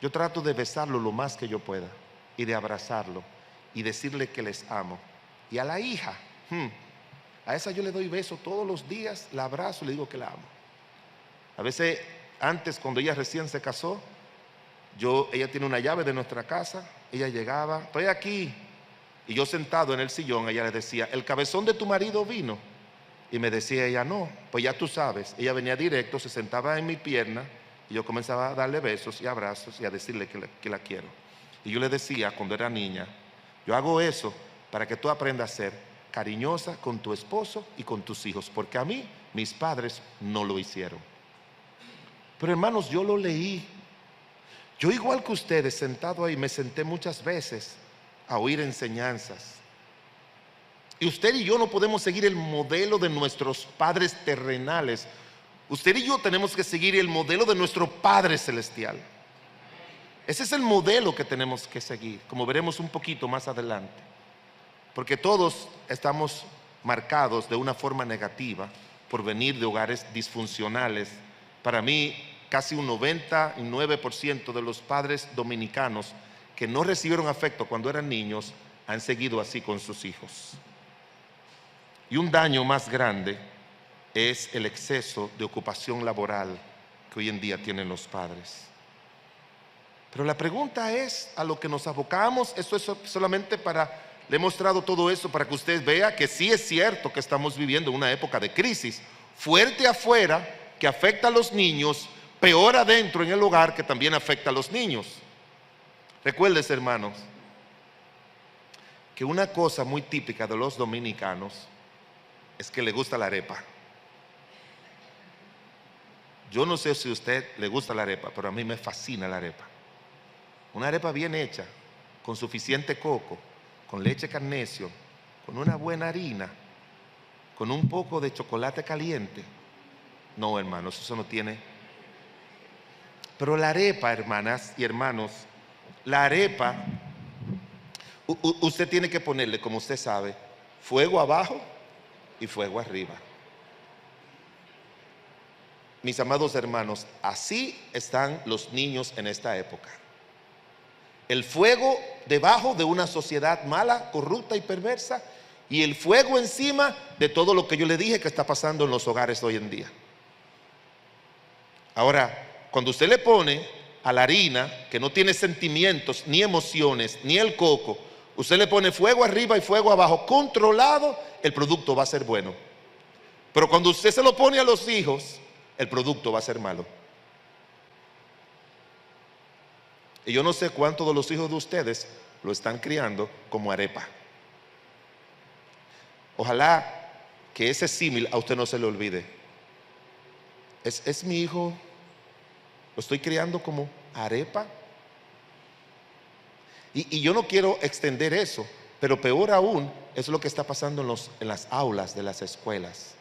yo trato de besarlo lo más que yo pueda y de abrazarlo y decirle que les amo. Y a la hija, a esa yo le doy beso todos los días, la abrazo y le digo que la amo. A veces, antes, cuando ella recién se casó, ella tiene una llave de nuestra casa, ella llegaba, estoy aquí, y yo sentado en el sillón, ella le decía: ¿el cabezón de tu marido vino? Y me decía ella: no. Pues ya tú sabes. Ella venía directo, se sentaba en mi pierna y yo comenzaba a darle besos y abrazos y a decirle que la quiero. Y yo le decía cuando era niña: yo hago eso para que tú aprendas a ser cariñosa con tu esposo y con tus hijos, porque a mí mis padres no lo hicieron. Pero hermanos, yo lo leí. Yo igual que ustedes, sentado ahí, me senté muchas veces a oír enseñanzas. Y usted y yo no podemos seguir el modelo de nuestros padres terrenales. Usted y yo tenemos que seguir el modelo de nuestro Padre Celestial. Ese es el modelo que tenemos que seguir, como veremos un poquito más adelante. Porque todos estamos marcados de una forma negativa por venir de hogares disfuncionales. Para mí, casi un 99% de los padres dominicanos que no recibieron afecto cuando eran niños han seguido así con sus hijos. Y un daño más grande es el exceso de ocupación laboral que hoy en día tienen los padres. Pero la pregunta es, a lo que nos abocamos, esto es solamente le he mostrado todo eso para que usted vea que sí es cierto que estamos viviendo una época de crisis, fuerte afuera, que afecta a los niños, peor adentro en el hogar, que también afecta a los niños. Recuérdese, hermanos, que una cosa muy típica de los dominicanos es que le gusta la arepa. Yo no sé si a usted le gusta la arepa, pero a mí me fascina la arepa. Una arepa bien hecha, con suficiente coco, con leche carnesio, con una buena harina, con un poco de chocolate caliente. No, hermanos, eso no tiene. Pero la arepa, hermanas y hermanos, la arepa, usted tiene que ponerle, como usted sabe, fuego abajo y fuego arriba. Mis amados hermanos, así están los niños en esta época. El fuego debajo de una sociedad mala, corrupta y perversa, y el fuego encima de todo lo que yo le dije que está pasando en los hogares hoy en día. Ahora, cuando usted le pone a la harina, que no tiene sentimientos, ni emociones, ni el coco, usted le pone fuego arriba y fuego abajo, controlado, el producto va a ser bueno. Pero cuando usted se lo pone a los hijos, el producto va a ser malo. Y yo no sé cuántos de los hijos de ustedes lo están criando como arepa. Ojalá que ese símil a usted no se le olvide. ¿Es mi hijo? ¿Lo estoy criando como arepa? Y yo no quiero extender eso, pero peor aún es lo que está pasando en las aulas de las escuelas.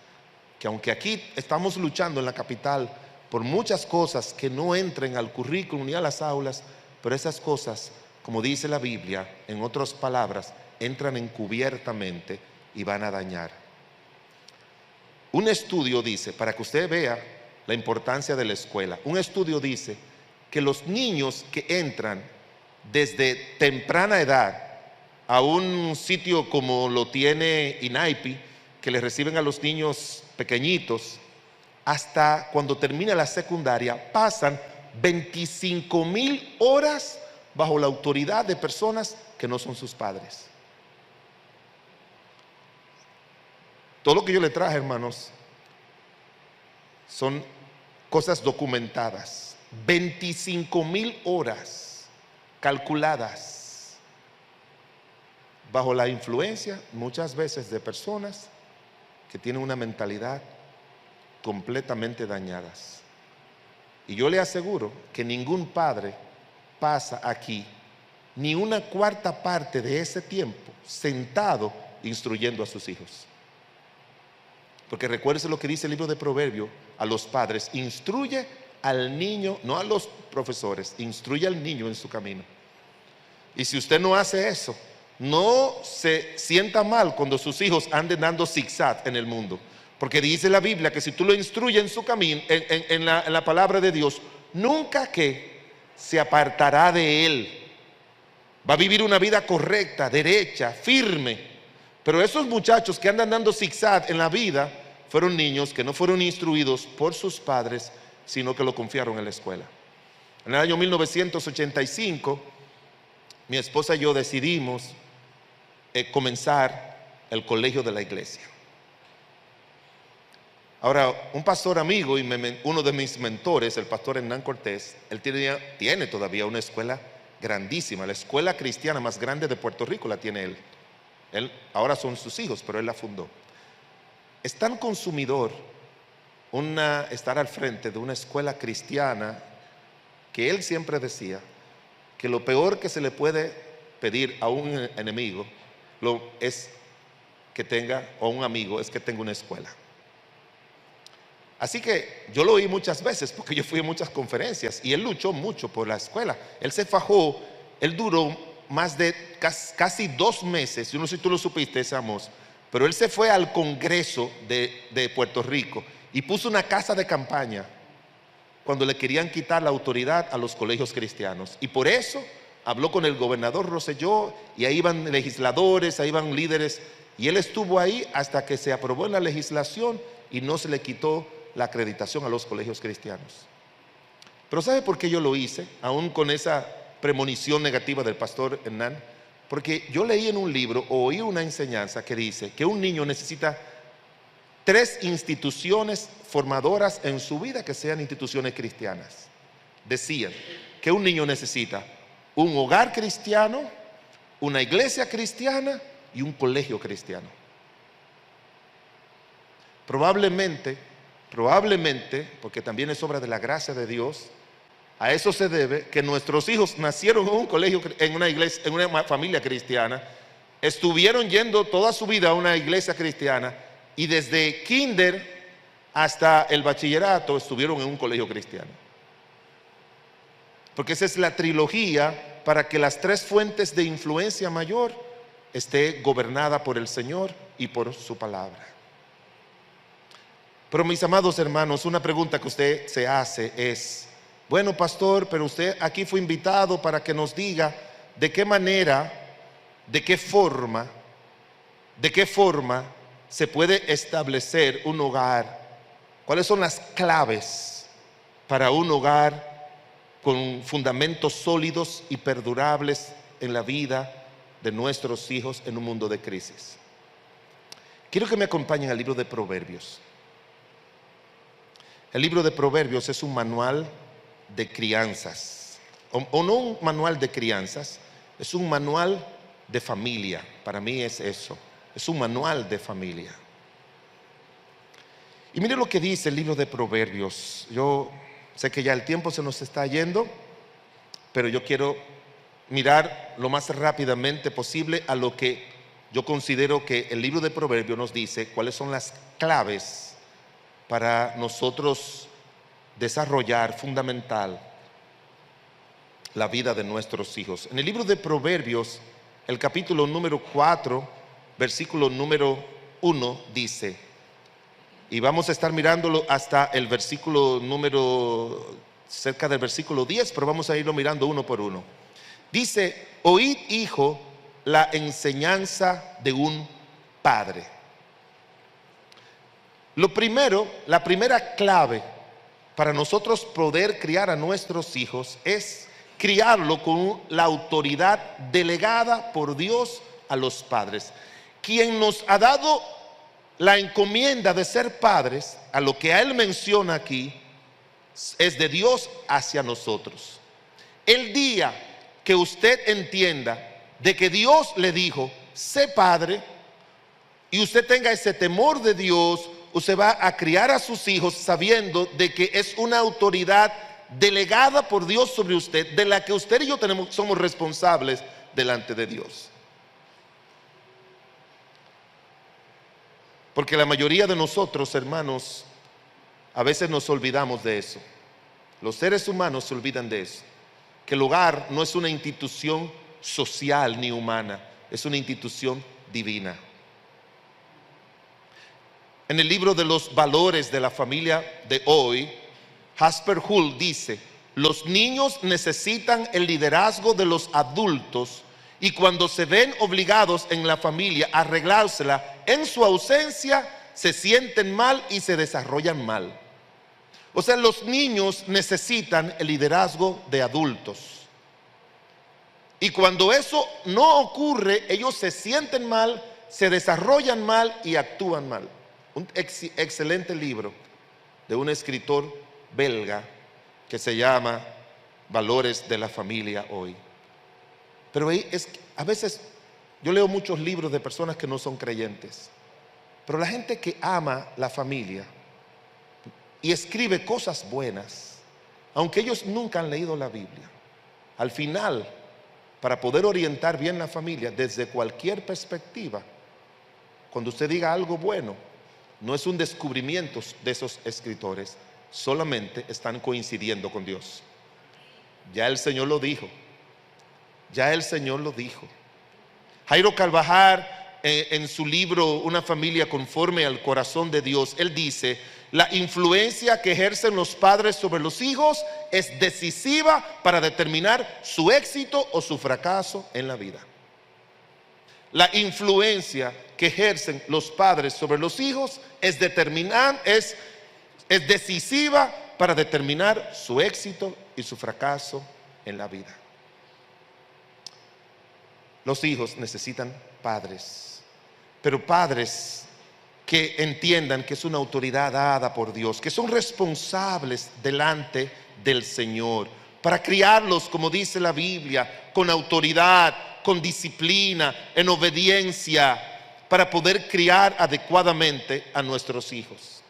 Que aunque aquí estamos luchando en la capital por muchas cosas que no entren al currículum ni a las aulas, pero esas cosas, como dice la Biblia, en otras palabras, entran encubiertamente y van a dañar. Un estudio dice, para que usted vea la importancia de la escuela, un estudio dice que los niños que entran desde temprana edad a un sitio como lo tiene INAIPI, que le reciben a los niños pequeñitos, hasta cuando termina la secundaria, pasan 25,000 horas bajo la autoridad de personas que no son sus padres. Todo lo que yo le traje, hermanos, son cosas documentadas. 25,000 horas calculadas bajo la influencia muchas veces de personas que tienen una mentalidad completamente dañadas. Y yo le aseguro que ningún padre pasa aquí ni una cuarta parte de ese tiempo sentado instruyendo a sus hijos. Porque recuérdese lo que dice el libro de Proverbios a los padres: instruye al niño, no a los profesores, instruye al niño en su camino. Y si usted no hace eso, no se sienta mal cuando sus hijos anden dando zigzag en el mundo. Porque dice la Biblia que si tú lo instruyes en su camino, en la palabra de Dios, nunca que se apartará de él. Va a vivir una vida correcta, derecha, firme. Pero esos muchachos que andan dando zigzag en la vida fueron niños que no fueron instruidos por sus padres, sino que lo confiaron en la escuela. En el año 1985, mi esposa y yo decidimos comenzar el colegio de la iglesia. Ahora, un pastor amigo y uno de mis mentores, el pastor Hernán Cortés, él tiene todavía una escuela grandísima, la escuela cristiana más grande de Puerto Rico la tiene él. Ahora son sus hijos, pero él la fundó. Es tan consumidor estar al frente de una escuela cristiana que él siempre decía que lo peor que se le puede pedir a un enemigo es que tenga, o un amigo, es que tenga una escuela. Así que yo lo oí muchas veces porque yo fui a muchas conferencias y él luchó mucho por la escuela. Él se fajó, él duró más de casi 2 meses, yo no sé si tú lo supiste, Amos, pero él se fue al Congreso de Puerto Rico y puso una casa de campaña cuando le querían quitar la autoridad a los colegios cristianos. Y por eso habló con el gobernador Rosselló y ahí iban legisladores, ahí iban líderes, y él estuvo ahí hasta que se aprobó en la legislación y no se le quitó la acreditación a los colegios cristianos. Pero ¿sabe por qué yo lo hice? Aún con esa premonición negativa del pastor Hernán. Porque yo leí en un libro, o oí una enseñanza que dice que un niño necesita 3 instituciones formadoras en su vida que sean instituciones cristianas. Decían que un niño necesita un hogar cristiano, una iglesia cristiana y un colegio cristiano. Probablemente, porque también es obra de la gracia de Dios, a eso se debe que nuestros hijos nacieron en un colegio, en una iglesia, en una familia cristiana, estuvieron yendo toda su vida a una iglesia cristiana y desde kinder hasta el bachillerato estuvieron en un colegio cristiano. Porque esa es la trilogía para que las 3 fuentes de influencia mayor esté gobernada por el Señor y por su palabra. Pero mis amados hermanos, una pregunta que usted se hace es: bueno, pastor, pero usted aquí fue invitado para que nos diga de qué manera, de qué forma se puede establecer un hogar. ¿Cuáles son las claves para un hogar con fundamentos sólidos y perdurables en la vida de nuestros hijos en un mundo de crisis? Quiero que me acompañen al libro de Proverbios. El libro de Proverbios es un manual de crianzas, o no un manual de crianzas, es un manual de familia. Para mí es eso, es un manual de familia. Y mire lo que dice el libro de Proverbios. Yo sé que ya el tiempo se nos está yendo, pero yo quiero mirar lo más rápidamente posible a lo que yo considero que el libro de Proverbios nos dice, cuáles son las claves para nosotros desarrollar fundamental la vida de nuestros hijos. En el libro de Proverbios, el capítulo número 4, versículo número 1 dice, y vamos a estar mirándolo hasta el versículo número, cerca del versículo 10, pero vamos a irlo mirando uno por uno. Dice: oíd, hijo, la enseñanza de un padre. Lo primero, la primera clave para nosotros poder criar a nuestros hijos es criarlo con la autoridad delegada por Dios a los padres. Quien nos ha dado la encomienda de ser padres, a lo que él menciona aquí, es de Dios hacia nosotros. El día que usted entienda de que Dios le dijo, sé padre, y usted tenga ese temor de Dios, usted va a criar a sus hijos sabiendo de que es una autoridad delegada por Dios sobre usted, de la que usted y yo somos responsables delante de Dios. Porque la mayoría de nosotros, hermanos, a veces nos olvidamos de eso. Los seres humanos se olvidan de eso. Que el hogar no es una institución social ni humana, es una institución divina. En el libro de los valores de la familia de hoy, Jasper Hull dice: los niños necesitan el liderazgo de los adultos y cuando se ven obligados en la familia a arreglársela en su ausencia, se sienten mal y se desarrollan mal. O sea, los niños necesitan el liderazgo de adultos. Y cuando eso no ocurre, ellos se sienten mal, se desarrollan mal y actúan mal. Un excelente libro de un escritor belga que se llama Valores de la Familia Hoy. Pero a veces yo leo muchos libros de personas que no son creyentes, pero la gente que ama la familia y escribe cosas buenas, aunque ellos nunca han leído la Biblia. Al final, para poder orientar bien la familia desde cualquier perspectiva, cuando usted diga algo bueno, no es un descubrimiento de esos escritores, solamente están coincidiendo con Dios. Ya el Señor lo dijo. Ya el Señor lo dijo. Jairo Carvajal, en su libro Una familia conforme al corazón de Dios, él dice: la influencia que ejercen los padres sobre los hijos es decisiva para determinar su éxito o su fracaso en la vida. La influencia que ejercen los padres sobre los hijos es decisiva para determinar su éxito y su fracaso en la vida. Los hijos necesitan padres, pero padres que entiendan que es una autoridad dada por Dios, que son responsables delante del Señor, para criarlos, como dice la Biblia, con autoridad, con disciplina, en obediencia, para poder criar adecuadamente a nuestros hijos.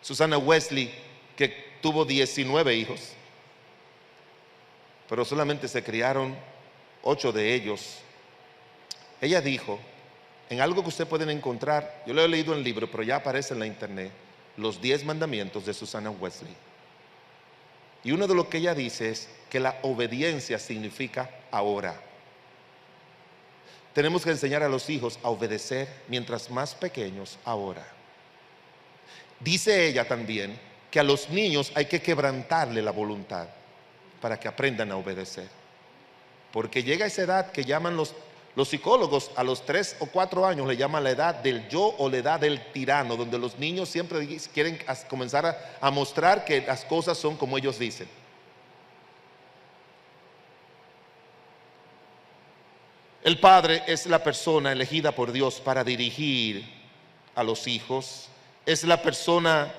Susana Wesley, que tuvo 19 hijos, pero solamente se criaron 8 de ellos, ella dijo, en algo que ustedes pueden encontrar, yo lo he leído en el libro, pero ya aparece en la internet, los 10 mandamientos de Susana Wesley. Y uno de lo que ella dice es que la obediencia significa ahora. Tenemos que enseñar a los hijos a obedecer mientras más pequeños, ahora. Dice ella también que a los niños hay que quebrantarle la voluntad para que aprendan a obedecer. Porque llega esa edad que llaman los psicólogos, a los 3 o 4 años le llaman la edad del yo o la edad del tirano, donde los niños siempre quieren comenzar a mostrar que las cosas son como ellos dicen. El padre es la persona elegida por Dios para dirigir a los hijos, es la persona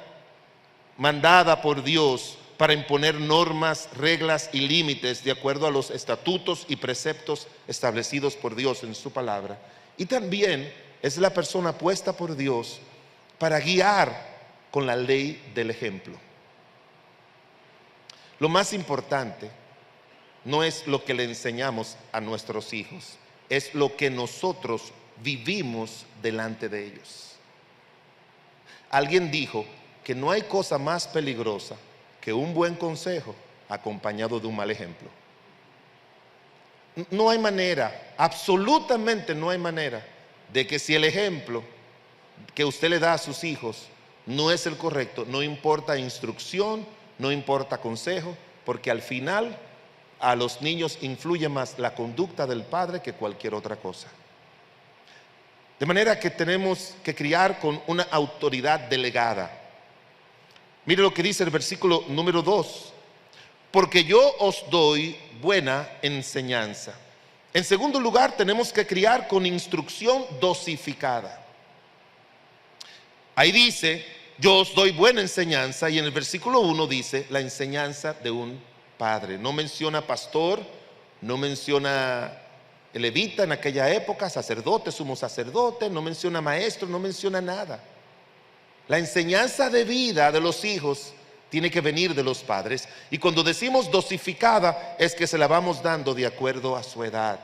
mandada por Dios para imponer normas, reglas y límites de acuerdo a los estatutos y preceptos establecidos por Dios en su palabra. Y también es la persona puesta por Dios para guiar con la ley del ejemplo. Lo más importante no es lo que le enseñamos a nuestros hijos, es lo que nosotros vivimos delante de ellos. Alguien dijo que no hay cosa más peligrosa que un buen consejo acompañado de un mal ejemplo. No hay manera, absolutamente no hay manera de que si el ejemplo que usted le da a sus hijos no es el correcto, no importa instrucción, no importa consejo, porque al final a los niños influye más la conducta del padre que cualquier otra cosa. De manera que tenemos que criar con una autoridad delegada. Mire lo que dice el versículo número 2. Porque yo os doy buena enseñanza. En segundo lugar, tenemos que criar con instrucción dosificada. Ahí dice, yo os doy buena enseñanza, y en el versículo 1 dice, la enseñanza de un padre. No menciona pastor, no menciona levita en aquella época, sacerdote, sumo sacerdote, no menciona maestro, no menciona nada. La enseñanza de vida de los hijos tiene que venir de los padres, y cuando decimos dosificada es que se la vamos dando de acuerdo a su edad,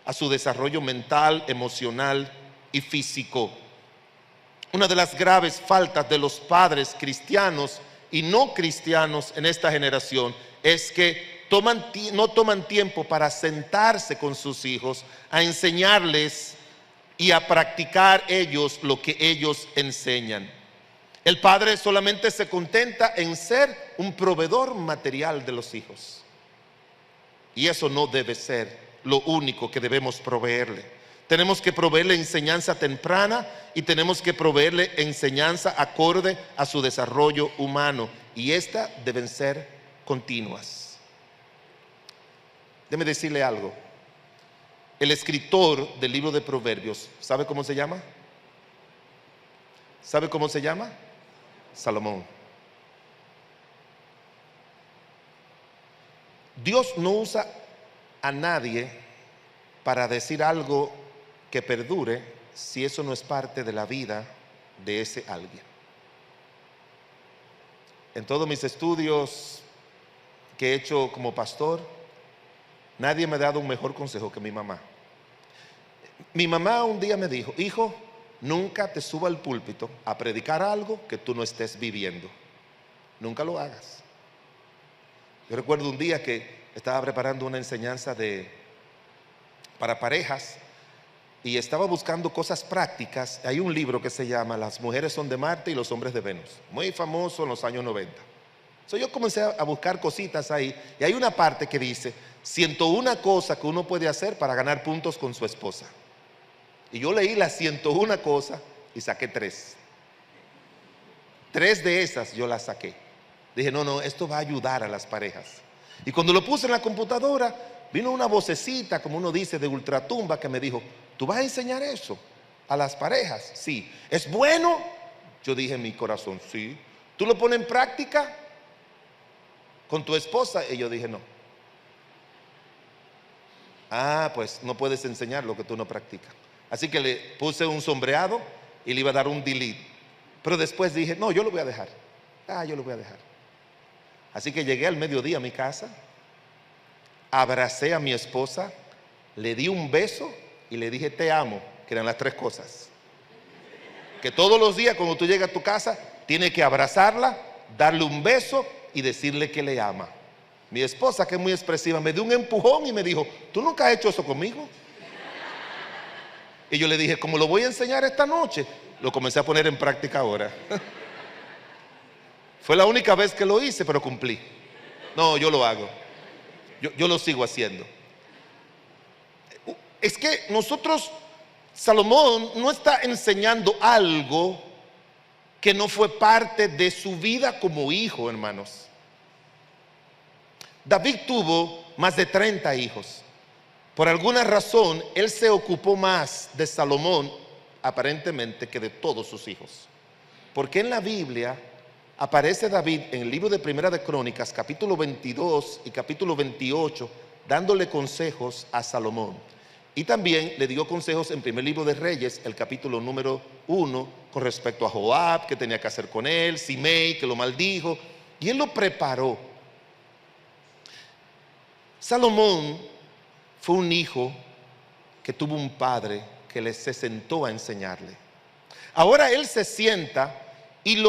a su desarrollo mental, emocional y físico. Una de las graves faltas de los padres cristianos y no cristianos en esta generación es que no toman tiempo para sentarse con sus hijos a enseñarles y a practicar ellos lo que ellos enseñan. El padre solamente se contenta en ser un proveedor material de los hijos, y eso no debe ser lo único que debemos proveerle. Tenemos que proveerle enseñanza temprana y tenemos que proveerle enseñanza acorde a su desarrollo humano, y estas deben ser continuas. Déjeme decirle algo. El escritor del libro de Proverbios, ¿sabe cómo se llama? ¿Sabe cómo se llama? Salomón. Dios no usa a nadie para decir algo que perdure si eso no es parte de la vida de ese alguien. En todos mis estudios que he hecho como pastor, nadie me ha dado un mejor consejo que mi mamá. Mi mamá un día me dijo: hijo, nunca te suba al púlpito a predicar algo que tú no estés viviendo. Nunca lo hagas. Yo recuerdo un día que estaba preparando una enseñanza para parejas y estaba buscando cosas prácticas. Hay un libro que se llama Las mujeres son de Marte y los hombres de Venus, muy famoso en los años 90. Yo comencé a buscar cositas ahí y hay una parte que dice 101 cosas que uno puede hacer para ganar puntos con su esposa. Y yo leí las 101 cosas y saqué 3. 3 de esas yo las saqué. Dije, no, esto va a ayudar a las parejas. Y cuando lo puse en la computadora, vino una vocecita, como uno dice, de ultratumba, que me dijo: ¿tú vas a enseñar eso a las parejas? Sí. ¿Es bueno? Yo dije en mi corazón, sí. ¿Tú lo pones en práctica con tu esposa? Y yo dije, no. Pues no puedes enseñar lo que tú no practicas. Así que le puse un sombreado y le iba a dar un delete. Pero después dije, no, yo lo voy a dejar. Yo lo voy a dejar. Así que llegué al mediodía a mi casa, abracé a mi esposa, le di un beso y le dije te amo, que eran las 3 cosas. Que todos los días cuando tú llegas a tu casa, tienes que abrazarla, darle un beso y decirle que le ama. Mi esposa, que es muy expresiva, me dio un empujón y me dijo: ¿tú nunca has hecho eso conmigo? Y yo le dije, como lo voy a enseñar esta noche, lo comencé a poner en práctica ahora. Fue la única vez que lo hice, pero cumplí. No, yo lo hago. Yo lo sigo haciendo. Es que Salomón no está enseñando algo que no fue parte de su vida como hijo, hermanos. David tuvo más de 30 hijos. Por alguna razón, él se ocupó más de Salomón, aparentemente, que de todos sus hijos. Porque en la Biblia aparece David en el libro de Primera de Crónicas, capítulo 22 y capítulo 28, dándole consejos a Salomón. Y también le dio consejos en primer libro de Reyes, el capítulo número 1, con respecto a Joab, qué tenía que hacer con él, Simei, que lo maldijo, y él lo preparó. Salomón fue un hijo que tuvo un padre que se sentó a enseñarle. Ahora él se sienta y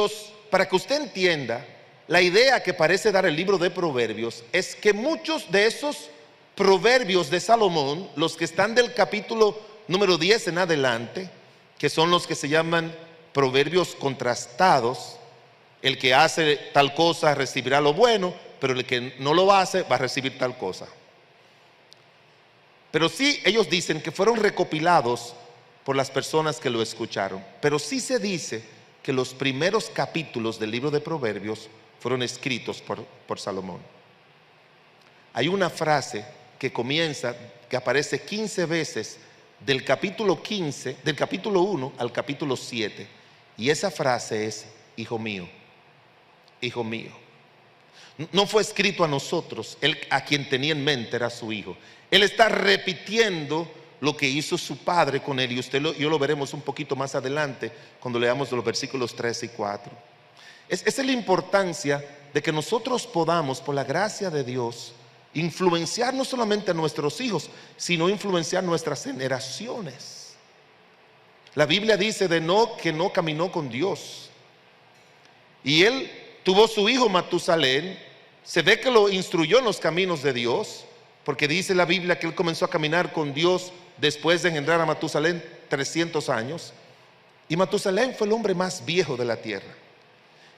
para que usted entienda, la idea que parece dar el libro de Proverbios es que muchos de esos proverbios de Salomón, los que están del capítulo número 10 en adelante, que son los que se llaman proverbios contrastados, el que hace tal cosa recibirá lo bueno, pero el que no lo hace va a recibir tal cosa. Pero sí, ellos dicen que fueron recopilados por las personas que lo escucharon. Pero sí se dice que los primeros capítulos del libro de Proverbios fueron escritos por Salomón. Hay una frase que comienza, que aparece 15 veces del capítulo 1 al capítulo 7. Y esa frase es: hijo mío, hijo mío. No fue escrito a nosotros, él a quien tenía en mente era su hijo. Él está repitiendo lo que hizo su padre con él, y yo lo veremos un poquito más adelante cuando leamos los versículos 3 y 4. Esa es la importancia de que nosotros podamos, por la gracia de Dios, influenciar no solamente a nuestros hijos, sino influenciar nuestras generaciones. La Biblia dice de Enoc que no caminó con Dios, y él tuvo su hijo Matusalén. Se ve que lo instruyó en los caminos de Dios, porque dice la Biblia que él comenzó a caminar con Dios después de engendrar a Matusalén 300 años. Y Matusalén fue el hombre más viejo de la tierra.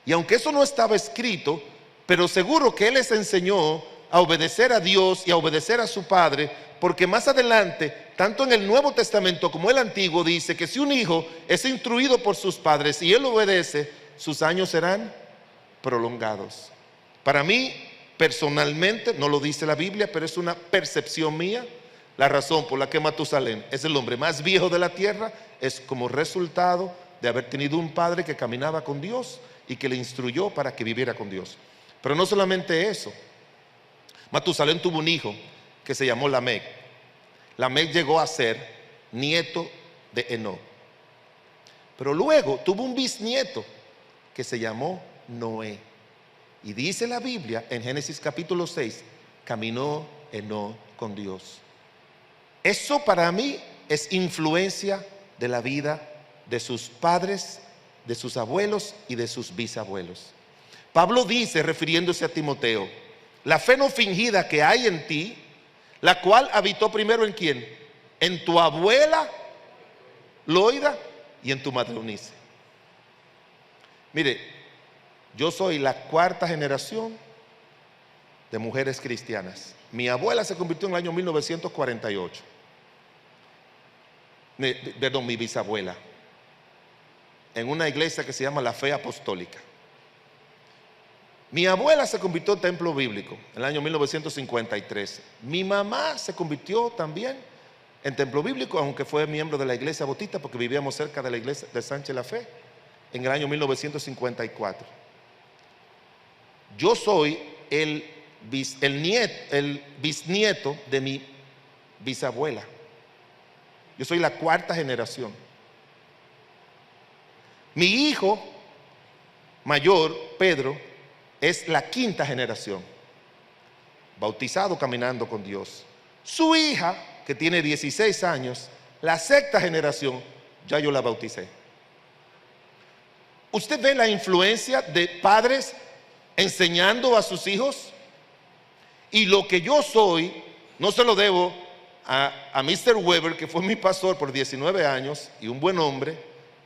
Y aunque eso no estaba escrito, pero seguro que él les enseñó a obedecer a Dios y a obedecer a su padre, porque más adelante, tanto en el Nuevo Testamento como el Antiguo, dice que si un hijo es instruido por sus padres y él obedece, sus años serán prolongados. Para mí, personalmente, no lo dice la Biblia, pero es una percepción mía, la razón por la que Matusalén es el hombre más viejo de la tierra es como resultado de haber tenido un padre que caminaba con Dios y que le instruyó para que viviera con Dios. Pero no solamente eso, Matusalén tuvo un hijo que se llamó Lamec. Lamec llegó a ser nieto de Enoc. Pero luego tuvo un bisnieto que se llamó Noé. Y dice la Biblia en Génesis capítulo 6, caminó Enoc con Dios. Eso para mí es influencia de la vida de sus padres, de sus abuelos y de sus bisabuelos. Pablo dice, refiriéndose a Timoteo, la fe no fingida que hay en ti, la cual habitó primero ¿en quién? En tu abuela Loida y en tu madre Eunice. Mire, yo soy la cuarta generación de mujeres cristianas. Mi abuela se convirtió en el año 1948. Perdón, mi bisabuela, en una iglesia que se llama la Fe Apostólica. Mi abuela se convirtió en templo bíblico en el año 1953. Mi mamá se convirtió también en templo bíblico, aunque fue miembro de la iglesia bautista, porque vivíamos cerca de la iglesia de Sánchez La Fe, en el año 1954. Yo soy el bisnieto de mi bisabuela. Yo soy la cuarta generación. Mi hijo mayor, Pedro, es la quinta generación, bautizado caminando con Dios. Su hija, que tiene 16 años, la sexta generación, ya yo la bauticé. ¿Usted ve la influencia de padres enseñando a sus hijos? Y lo que yo soy, no se lo debo a Mr. Weber, que fue mi pastor por 19 años y un buen hombre.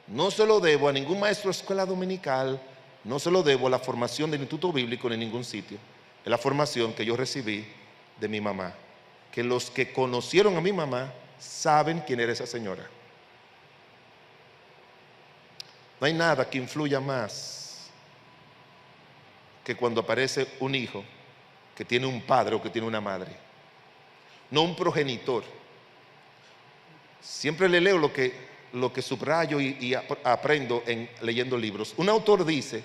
No se lo debo a ningún maestro de escuela dominical. No se lo debo a la formación del Instituto Bíblico en ningún sitio. Es la formación que yo recibí de mi mamá. Que los que conocieron a mi mamá saben quién era esa señora. No hay nada que influya más que cuando aparece un hijo que tiene un padre o que tiene una madre. No un progenitor. Siempre le leo lo que subrayo y aprendo leyendo libros. Un autor dice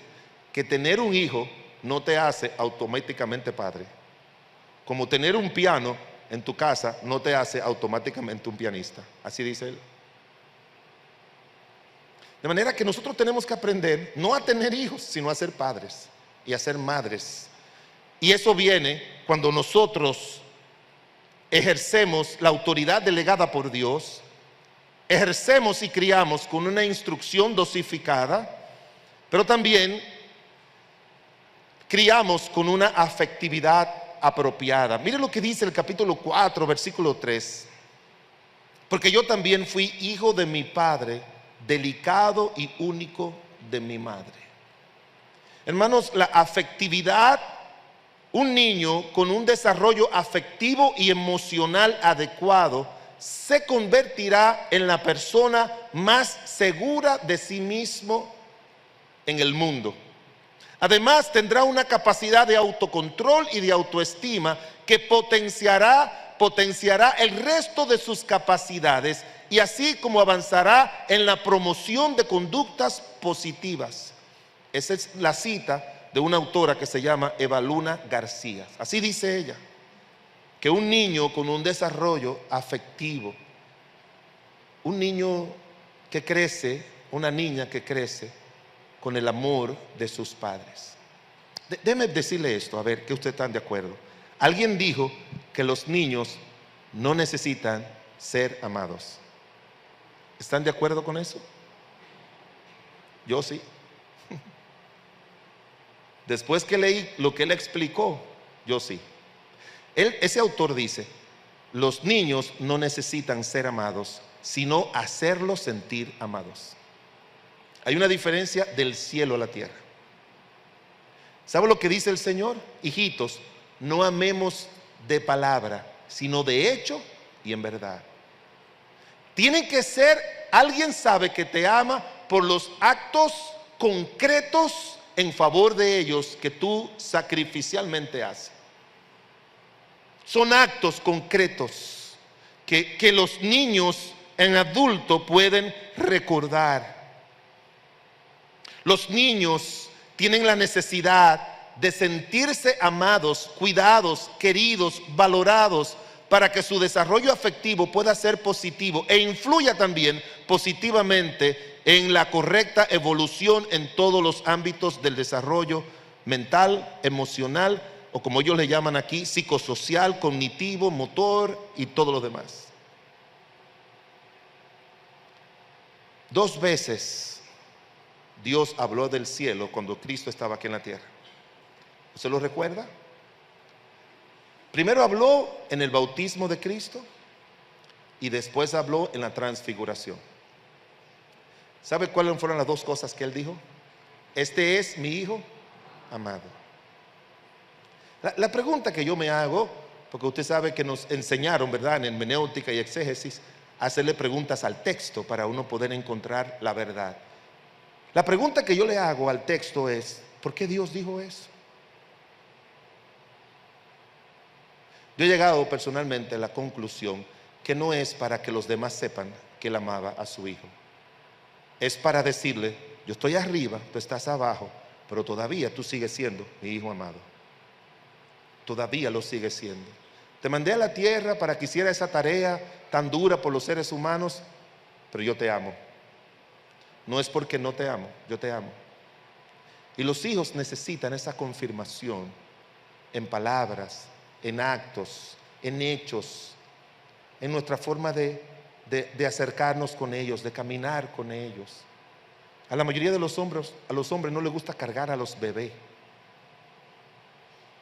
que tener un hijo no te hace automáticamente padre, como tener un piano en tu casa no te hace automáticamente un pianista. Así dice él. De manera que nosotros tenemos que aprender no a tener hijos, sino a ser padres y a ser madres. Y eso viene cuando nosotros ejercemos la autoridad delegada por Dios, ejercemos y criamos con una instrucción dosificada, pero también criamos con una afectividad apropiada. Mire lo que dice el capítulo 4, versículo 3. Porque yo también fui hijo de mi padre, delicado y único de mi madre. Hermanos, la afectividad, un niño con un desarrollo afectivo y emocional adecuado se convertirá en la persona más segura de sí mismo en el mundo. Además, tendrá una capacidad de autocontrol y de autoestima que potenciará el resto de sus capacidades, y así como avanzará en la promoción de conductas positivas. Esa es la cita de una autora que se llama Eva Luna García. Así dice ella, que un niño con un desarrollo afectivo, un niño que crece, una niña que crece con el amor de sus padres. Déjeme decirle esto, a ver que ustedes están de acuerdo. Alguien dijo que los niños no necesitan ser amados. ¿Están de acuerdo con eso? Yo sí. Después que leí lo que él explicó, yo sí. Ese autor dice, los niños no necesitan ser amados, sino hacerlos sentir amados. Hay una diferencia del cielo a la tierra. ¿Sabe lo que dice el Señor? Hijitos, no amemos de palabra, sino de hecho y en verdad. Tiene que ser, alguien sabe que te ama por los actos concretos en favor de ellos que tú sacrificialmente haces. Son actos concretos que los niños en adulto pueden recordar. Los niños tienen la necesidad de sentirse amados, cuidados, queridos, valorados, para que su desarrollo afectivo pueda ser positivo e influya también positivamente en la correcta evolución en todos los ámbitos del desarrollo mental, emocional, o como ellos le llaman aquí, psicosocial, cognitivo, motor y todo lo demás. 2 veces Dios habló del cielo cuando Cristo estaba aquí en la tierra. ¿Usted lo recuerda? Primero habló en el bautismo de Cristo y después habló en la transfiguración. ¿Sabe cuáles fueron las 2 cosas que Él dijo? Este es mi Hijo amado. La pregunta que yo me hago, porque usted sabe que nos enseñaron, ¿verdad?, en hermenéutica y exégesis, a hacerle preguntas al texto para uno poder encontrar la verdad. La pregunta que yo le hago al texto es, ¿por qué Dios dijo eso? Yo he llegado personalmente a la conclusión que no es para que los demás sepan que Él amaba a su Hijo. Es para decirle, yo estoy arriba, tú estás abajo, pero todavía tú sigues siendo mi Hijo amado. Todavía lo sigues siendo. Te mandé a la tierra para que hiciera esa tarea tan dura por los seres humanos, pero yo te amo. No es porque no te amo, yo te amo. Y los hijos necesitan esa confirmación en palabras, en actos, en hechos, en nuestra forma de acercarnos con ellos, de caminar con ellos. A la mayoría de los hombres, a los hombres no les gusta cargar a los bebés.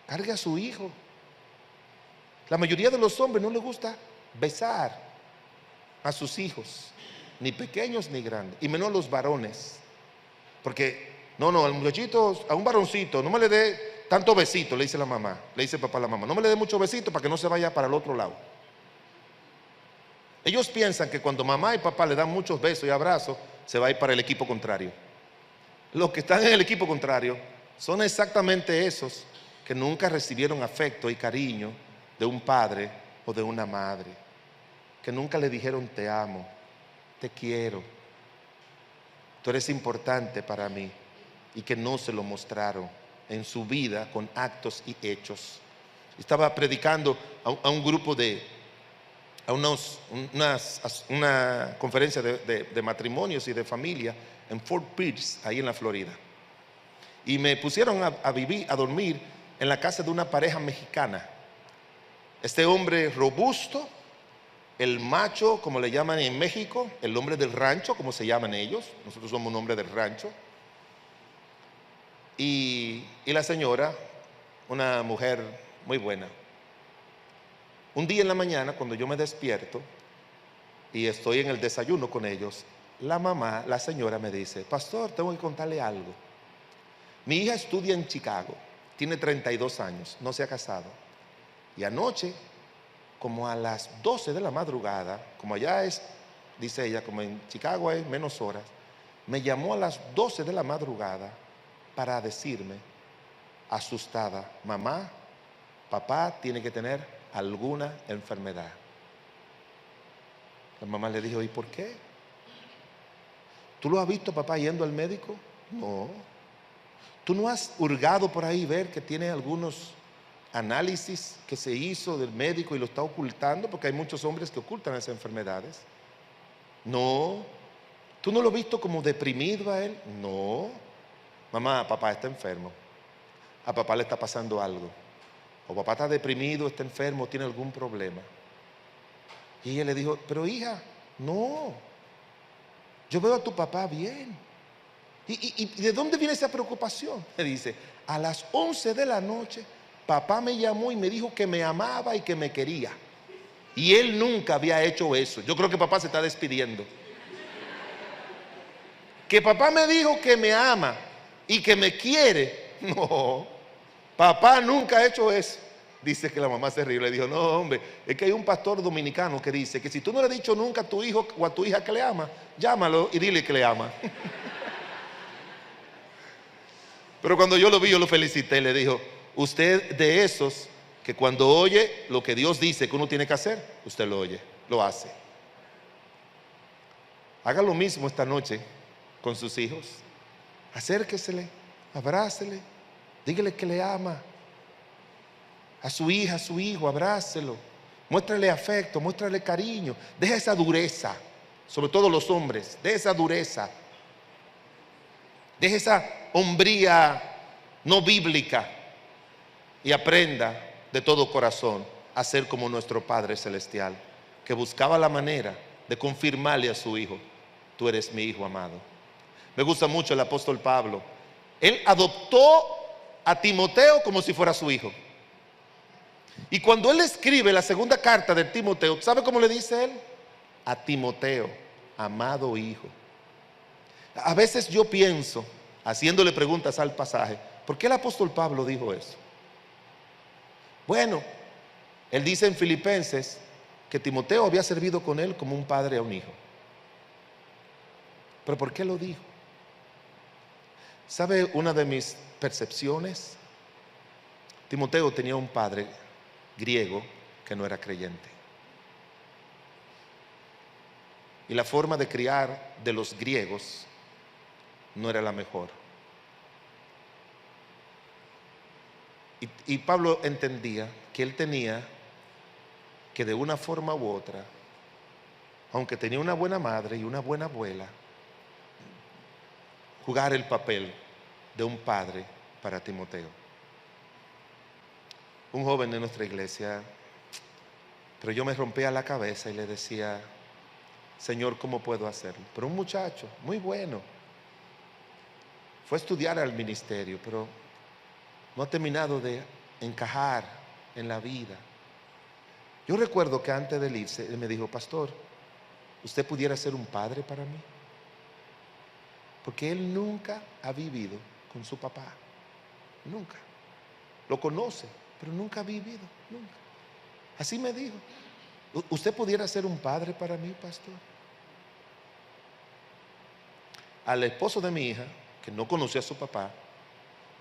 Cargue a su hijo. La mayoría de los hombres no les gusta besar a sus hijos, ni pequeños ni grandes, y menos los varones. Porque, al muchachito, a un varoncito, no me le dé tanto besito, le dice la mamá, le dice papá a la mamá, no me le dé mucho besito para que no se vaya para el otro lado. Ellos piensan que cuando mamá y papá le dan muchos besos y abrazos, se va a ir para el equipo contrario. Los que están en el equipo contrario son exactamente esos que nunca recibieron afecto y cariño de un padre o de una madre, que nunca le dijeron te amo, te quiero, tú eres importante para mí, y que no se lo mostraron en su vida con actos y hechos. Estaba predicando a un grupo una conferencia de matrimonios y de familia en Fort Pierce, ahí en la Florida, y me pusieron a dormir en la casa de una pareja mexicana. Este hombre robusto, el macho, como le llaman en México, el hombre del rancho, como se llaman ellos, nosotros somos un hombre del rancho, y la señora, una mujer muy buena. Un día en la mañana, cuando yo me despierto y estoy en el desayuno con ellos, la señora me dice, pastor, tengo que contarle algo. Mi hija estudia en Chicago, tiene 32 años, no se ha casado. Y anoche, como a las 12 de la madrugada, como allá es, dice ella, como en Chicago hay menos horas, me llamó a las 12 de la madrugada para decirme, asustada, mamá, papá tiene que tener alguna enfermedad. La mamá le dijo, ¿y por qué? ¿Tú lo has visto, papá, yendo al médico? No. ¿Tú no has hurgado por ahí ver que tiene algunos análisis que se hizo del médico y lo está ocultando? Porque hay muchos hombres que ocultan esas enfermedades. No. ¿Tú no lo has visto como deprimido a él? No. Mamá, papá está enfermo. A papá le está pasando algo. O papá está deprimido, está enfermo, tiene algún problema. Y ella le dijo, pero hija, no. Yo veo a tu papá bien. ¿Y de dónde viene esa preocupación? Me dice, a las 11 de la noche, papá me llamó y me dijo que me amaba y que me quería. Y él nunca había hecho eso. Yo creo que papá se está despidiendo. Que papá me dijo que me ama y que me quiere. No, papá nunca ha hecho eso. Dice que la mamá se rió y le dijo, no hombre, es que hay un pastor dominicano que dice que si tú no le has dicho nunca a tu hijo o a tu hija que le ama, llámalo y dile que le ama. Pero cuando yo lo vi, yo lo felicité, le dijo, usted de esos que cuando oye lo que Dios dice que uno tiene que hacer, usted lo oye, lo hace. Haga lo mismo esta noche con sus hijos. Acérquesele, abrácele, dígale que le ama. A su hija, a su hijo, abrácelo. Muéstrale afecto, muéstrale cariño. Deja esa dureza, sobre todo los hombres, deja esa dureza Deje esa hombría no bíblica y aprenda de todo corazón a ser como nuestro Padre Celestial, que buscaba la manera de confirmarle a su hijo: tú eres mi hijo amado. Me gusta mucho el apóstol Pablo. Él adoptó a Timoteo como si fuera su hijo. Y cuando él escribe la segunda carta de Timoteo, ¿sabe cómo le dice él? A Timoteo, amado hijo. A veces yo pienso, haciéndole preguntas al pasaje, ¿por qué el apóstol Pablo dijo eso? Bueno, él dice en Filipenses que Timoteo había servido con él como un padre a un hijo. ¿Pero por qué lo dijo? ¿Sabe una de mis percepciones? Timoteo tenía un padre griego que no era creyente. Y la forma de criar de los griegos no era la mejor. Y Pablo entendía que él tenía que de una forma u otra, aunque tenía una buena madre y una buena abuela, jugar el papel de un padre para Timoteo. Un joven de nuestra iglesia, pero yo me rompía la cabeza y le decía: Señor, ¿cómo puedo hacerlo? Pero un muchacho muy bueno, fue a estudiar al ministerio, pero no ha terminado de encajar en la vida. Yo recuerdo que antes de irse, él me dijo: pastor, ¿usted pudiera ser un padre para mí? Porque él nunca ha vivido con su papá. Nunca. Lo conoce, pero nunca ha vivido. Nunca. Así me dijo: ¿usted pudiera ser un padre para mí, pastor? Al esposo de mi hija, que no conocía a su papá,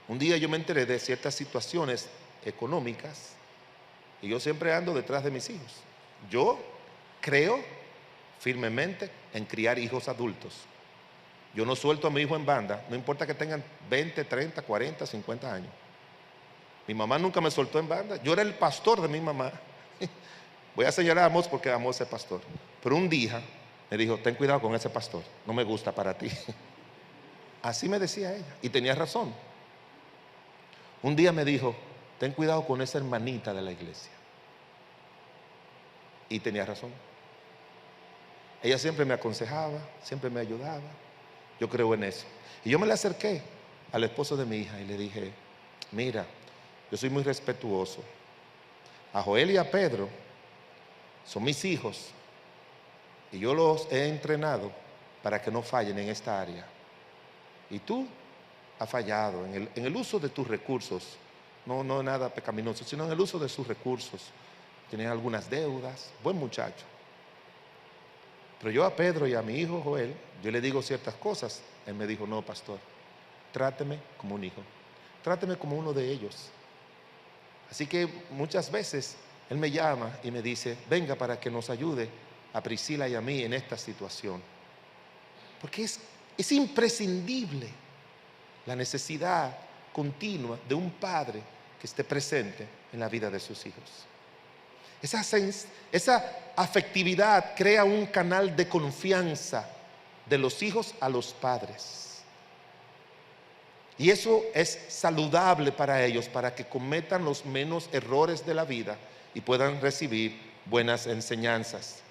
un día yo me enteré de ciertas situaciones económicas, y yo siempre ando detrás de mis hijos. Yo creo firmemente en criar hijos adultos. Yo no suelto a mi hijo en banda, no importa que tengan 20, 30, 40, 50 años. Mi mamá nunca me soltó en banda. Yo era el pastor de mi mamá. Voy a señalar a Amos porque Amos es pastor. Pero un día me dijo: ten cuidado con ese pastor, no me gusta para ti. Así me decía ella, y tenía razón. Un día me dijo: ten cuidado con esa hermanita de la iglesia. Y tenía razón. Ella siempre me aconsejaba, siempre me ayudaba. Yo creo en eso. Y yo me le acerqué al esposo de mi hija y le dije: mira, yo soy muy respetuoso. A Joel y a Pedro son mis hijos, y yo los he entrenado para que no fallen en esta área. Y tú has fallado en el uso de tus recursos. No nada pecaminoso, sino en el uso de sus recursos. Tienes algunas deudas. Buen muchacho. Pero yo a Pedro y a mi hijo Joel, yo le digo ciertas cosas. Él me dijo: no, pastor, tráteme como un hijo, tráteme como uno de ellos. Así que muchas veces él me llama y me dice: venga para que nos ayude a Priscila y a mí en esta situación. Porque es imprescindible la necesidad continua de un padre que esté presente en la vida de sus hijos. Esa afectividad crea un canal de confianza de los hijos a los padres. Y eso es saludable para ellos, para que cometan los menos errores de la vida y puedan recibir buenas enseñanzas.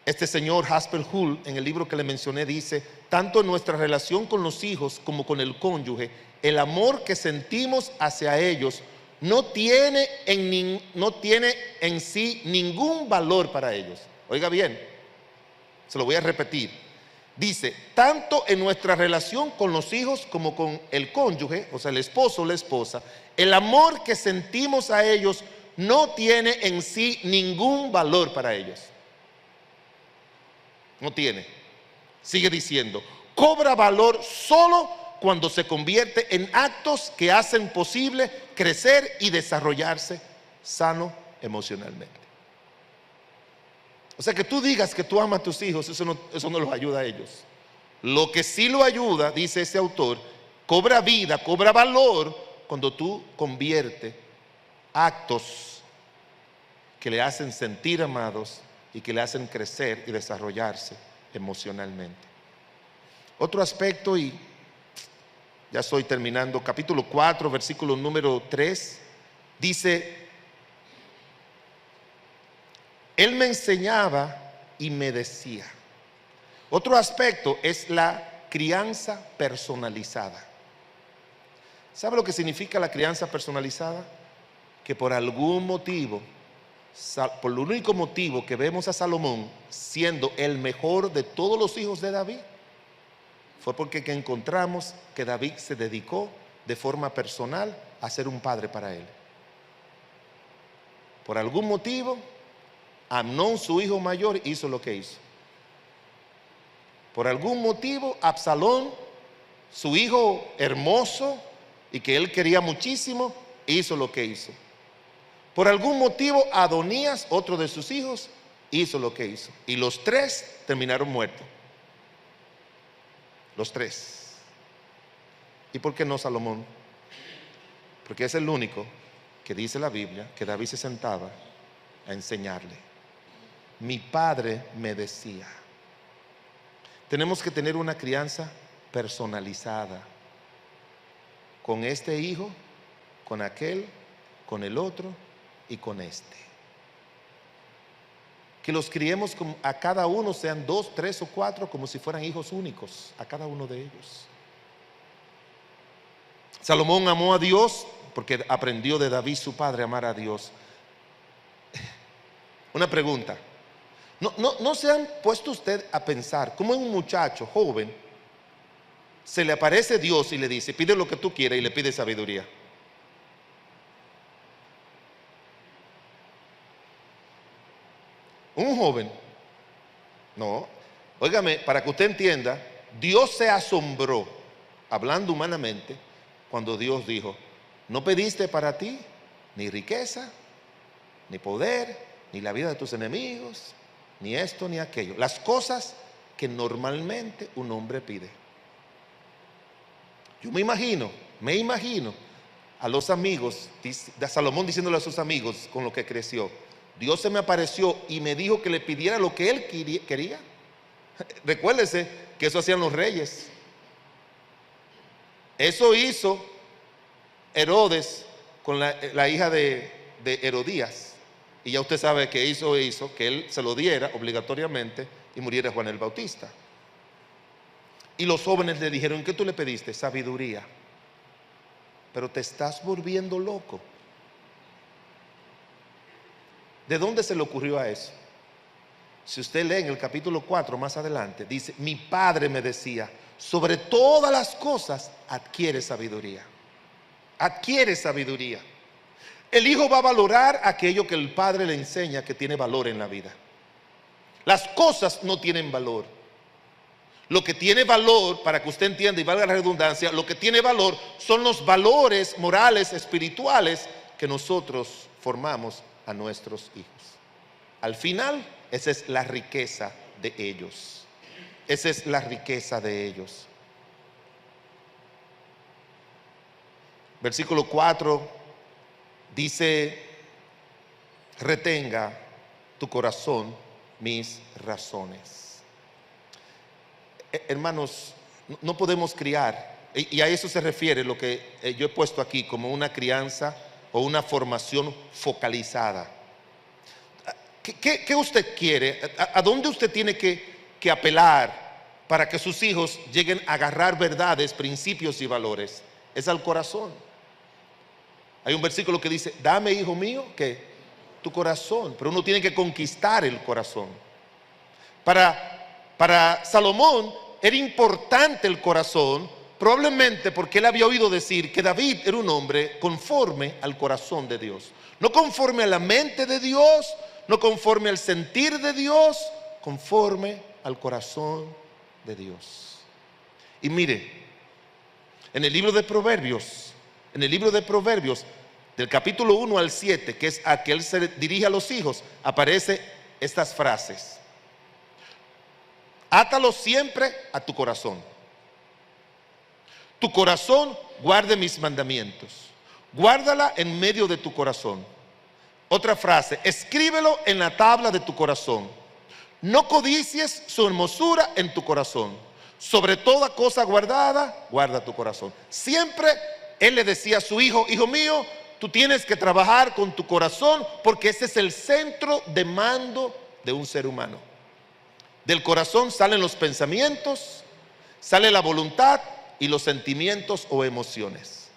Este señor Jasper Hull, en el libro que le mencioné, dice: tanto en nuestra relación con los hijos como con el cónyuge, el amor que sentimos hacia ellos no tiene en sí ningún valor para ellos. Oiga bien, se lo voy a repetir. Dice: tanto en nuestra relación con los hijos como con el cónyuge, o sea, el esposo o la esposa, el amor que sentimos a ellos no tiene en sí ningún valor para ellos. No tiene. Sigue diciendo: cobra valor solo cuando se convierte en actos que hacen posible crecer y desarrollarse sano emocionalmente. O sea, que tú digas que tú amas a tus hijos, eso no los ayuda a ellos. Lo que sí lo ayuda, dice ese autor, cobra vida, cobra valor cuando tú conviertes actos que le hacen sentir amados y que le hacen crecer y desarrollarse emocionalmente. Otro aspecto, y ya estoy terminando, capítulo 4, versículo número 3, dice: Él me enseñaba y me decía. Otro aspecto es la crianza personalizada. ¿Sabe lo que significa la crianza personalizada? Que por algún motivo, por el único motivo que vemos a Salomón siendo el mejor de todos los hijos de David, fue porque encontramos que David se dedicó de forma personal a ser un padre para él. Por algún motivo, Amnón, su hijo mayor, hizo lo que hizo. Por algún motivo, Absalón, su hijo hermoso y que él quería muchísimo, hizo lo que hizo. Por algún motivo, Adonías, otro de sus hijos, hizo lo que hizo. Y los tres terminaron muertos. Los tres. ¿Y por qué no Salomón? Porque es el único que dice la Biblia que David se sentaba a enseñarle. Mi padre me decía. Tenemos que tener una crianza personalizada. Con este hijo, con aquel, con el otro y con este. Que los criemos a cada uno, sean 2, 3 o 4, como si fueran hijos únicos, a cada uno de ellos. Salomón amó a Dios porque aprendió de David su padre a amar a Dios. Una pregunta: ¿No se han puesto usted a pensar cómo un muchacho joven se le aparece Dios y le dice: pide lo que tú quieras, y le pide sabiduría? Un joven, no, óigame, para que usted entienda, Dios se asombró, hablando humanamente, cuando Dios dijo: no pediste para ti ni riqueza, ni poder, ni la vida de tus enemigos, ni esto ni aquello, las cosas que normalmente un hombre pide. Yo me imagino a los amigos, de Salomón diciéndole a sus amigos con lo que creció: Dios se me apareció y me dijo que le pidiera lo que él quería. Recuérdese que eso hacían los reyes. Eso hizo Herodes con la hija de Herodías. Y ya usted sabe que hizo que él se lo diera obligatoriamente y muriera Juan el Bautista. Y los jóvenes le dijeron: ¿qué tú le pediste? Sabiduría. Pero te estás volviendo loco. ¿De dónde se le ocurrió a eso? Si usted lee en el capítulo 4 más adelante, dice: mi padre me decía, sobre todas las cosas adquiere sabiduría. Adquiere sabiduría. El hijo va a valorar aquello que el padre le enseña que tiene valor en la vida. Las cosas no tienen valor. Lo que tiene valor, para que usted entienda y valga la redundancia, lo que tiene valor son los valores morales, espirituales que nosotros formamos a nuestros hijos. Al final, esa es la riqueza de ellos. Esa es la riqueza de ellos. Versículo 4 dice: retenga tu corazón mis razones. Hermanos, no podemos criar, y a eso se refiere lo que yo he puesto aquí como una crianza o una formación focalizada. ¿Qué usted quiere? ¿A dónde usted tiene que apelar para que sus hijos lleguen a agarrar verdades, principios y valores? Es al corazón. Hay un versículo que dice: dame, hijo mío, que tu corazón. Pero uno tiene que conquistar el corazón. Para Salomón era importante el corazón, probablemente porque él había oído decir que David era un hombre conforme al corazón de Dios. No conforme a la mente de Dios, no conforme al sentir de Dios, conforme al corazón de Dios. Y mire, en el libro de Proverbios, del capítulo 1 al 7, que es a que él se dirige a los hijos, aparece estas frases: átalo siempre a tu corazón. Tu corazón guarde mis mandamientos. Guárdala en medio de tu corazón. Otra frase: escríbelo en la tabla de tu corazón. No codicies su hermosura en tu corazón. sobre toda cosa guardada, guarda tu corazón. Siempre él le decía a su hijo: hijo mío, tú tienes que trabajar con tu corazón, porque ese es el centro de mando de un ser humano. Del corazón salen los pensamientos, sale la voluntad y los sentimientos o emociones.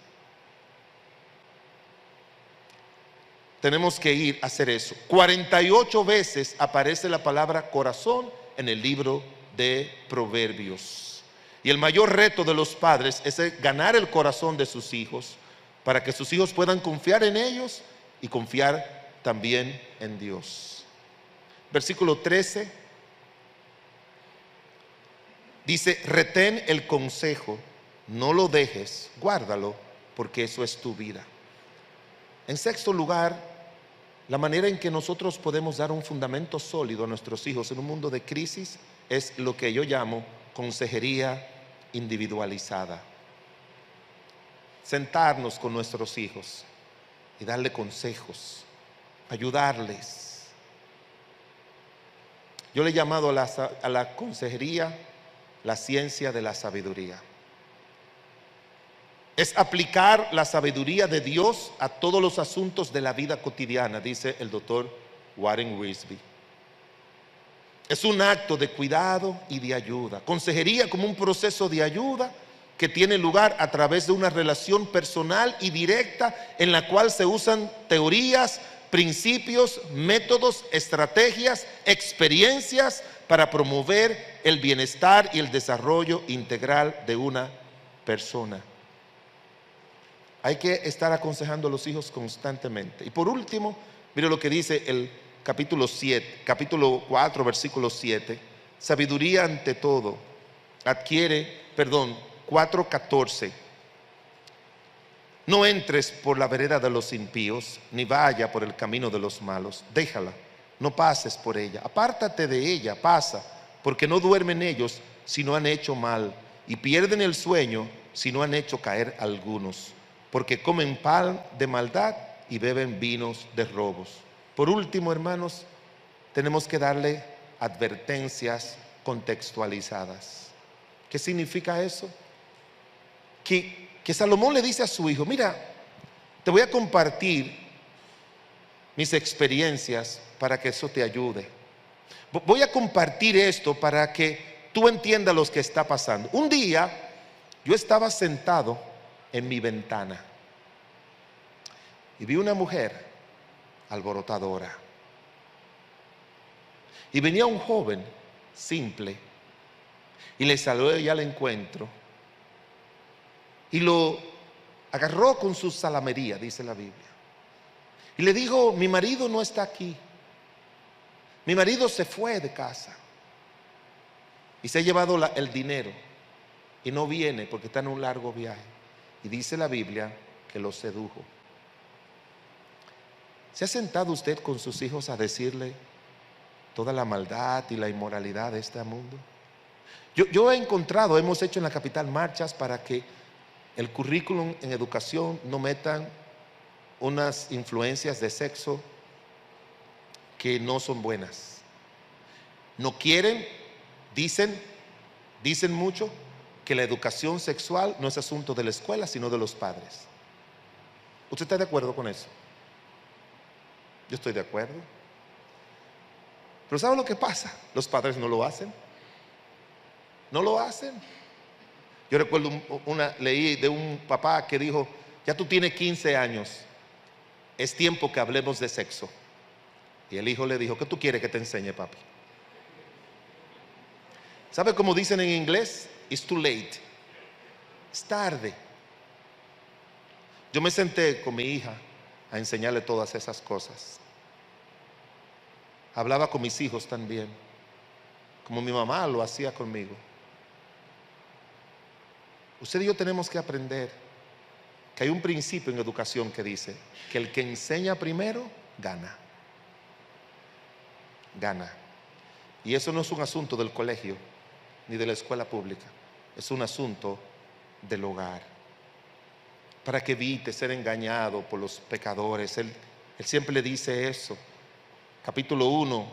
Tenemos que ir a hacer eso. 48 veces aparece la palabra corazón en el libro de Proverbios. Y el mayor reto de los padres es ganar el corazón de sus hijos, para que sus hijos puedan confiar en ellos y confiar también en Dios. Versículo 13 dice: retén el consejo, no lo dejes, guárdalo, porque eso es tu vida. En sexto lugar, la manera en que nosotros podemos dar un fundamento sólido a nuestros hijos en un mundo de crisis es lo que yo llamo consejería individualizada. Sentarnos con nuestros hijos y darle consejos, ayudarles. Yo le he llamado a la consejería la ciencia de la sabiduría. Es aplicar la sabiduría de Dios a todos los asuntos de la vida cotidiana, dice el doctor Warren Wiersbe. Es un acto de cuidado y de ayuda. Consejería como un proceso de ayuda que tiene lugar a través de una relación personal y directa, en la cual se usan teorías, principios, métodos, estrategias, experiencias para promover el bienestar y el desarrollo integral de una persona. Hay que estar aconsejando a los hijos constantemente. Y por último, mire lo que dice el capítulo 4, versículo 7. Sabiduría ante todo adquiere, 4:14. No entres por la vereda de los impíos, ni vaya por el camino de los malos. Déjala, no pases por ella. Apártate de ella, pasa, porque no duermen ellos si no han hecho mal, y pierden el sueño si no han hecho caer algunos, porque comen pan de maldad y beben vinos de robos. Por último, hermanos, tenemos que darle advertencias contextualizadas. ¿Qué significa eso? Que Salomón le dice a su hijo: mira, te voy a compartir mis experiencias para que eso te ayude. Voy a compartir esto para que tú entiendas lo que está pasando. Un día yo estaba sentado en mi ventana y vi una mujer alborotadora, y venía un joven simple y le salió ella al encuentro y lo agarró con su salamería, dice la Biblia, y le dijo: mi marido no está aquí, mi marido se fue de casa y se ha llevado el dinero y no viene porque está en un largo viaje. Y dice la Biblia que lo sedujo. ¿Se ha sentado usted con sus hijos a decirle toda la maldad y la inmoralidad de este mundo? Yo he encontrado, hemos hecho en la capital marchas para que el currículum en educación no metan unas influencias de sexo que no son buenas. No quieren, dicen mucho que la educación sexual no es asunto de la escuela, sino de los padres. ¿Usted está de acuerdo con eso? Yo estoy de acuerdo. Pero ¿sabe lo que pasa? Los padres no lo hacen. No lo hacen. Yo recuerdo leí de un papá que dijo: ya tú tienes 15 años, es tiempo que hablemos de sexo. Y el hijo le dijo: ¿qué tú quieres que te enseñe, papi? ¿Sabe cómo dicen en inglés? It's too late. Es tarde. Yo me senté con mi hija a enseñarle todas esas cosas. Hablaba con mis hijos también, como mi mamá lo hacía conmigo. Usted y yo tenemos que aprender que hay un principio en educación que dice que el que enseña primero gana. Gana. Y eso no es un asunto del colegio ni de la escuela pública, es un asunto del hogar. Para que evite ser engañado por los pecadores. Él siempre le dice eso. Capítulo 1,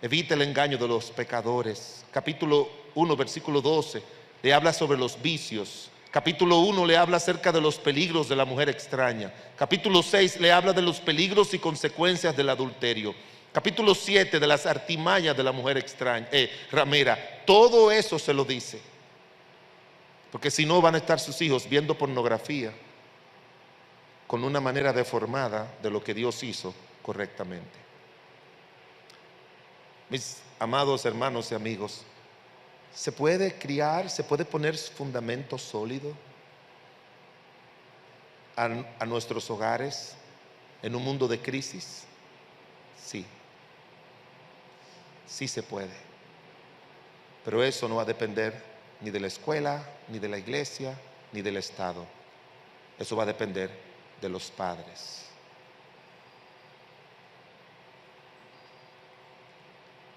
evite el engaño de los pecadores. Capítulo 1, versículo 12, le habla sobre los vicios. Capítulo 1 le habla acerca de los peligros de la mujer extraña. Capítulo 6 le habla de los peligros y consecuencias del adulterio. Capítulo 7 de las artimañas de la mujer extraña, ramera. Todo eso se lo dice. Porque si no, van a estar sus hijos viendo pornografía con una manera deformada de lo que Dios hizo correctamente. Mis amados hermanos y amigos, ¿se puede criar, se puede poner fundamento sólido a nuestros hogares en un mundo de crisis? Sí, sí se puede. Pero eso no va a depender ni de la escuela, ni de la iglesia, ni del Estado. Eso va a depender de los padres.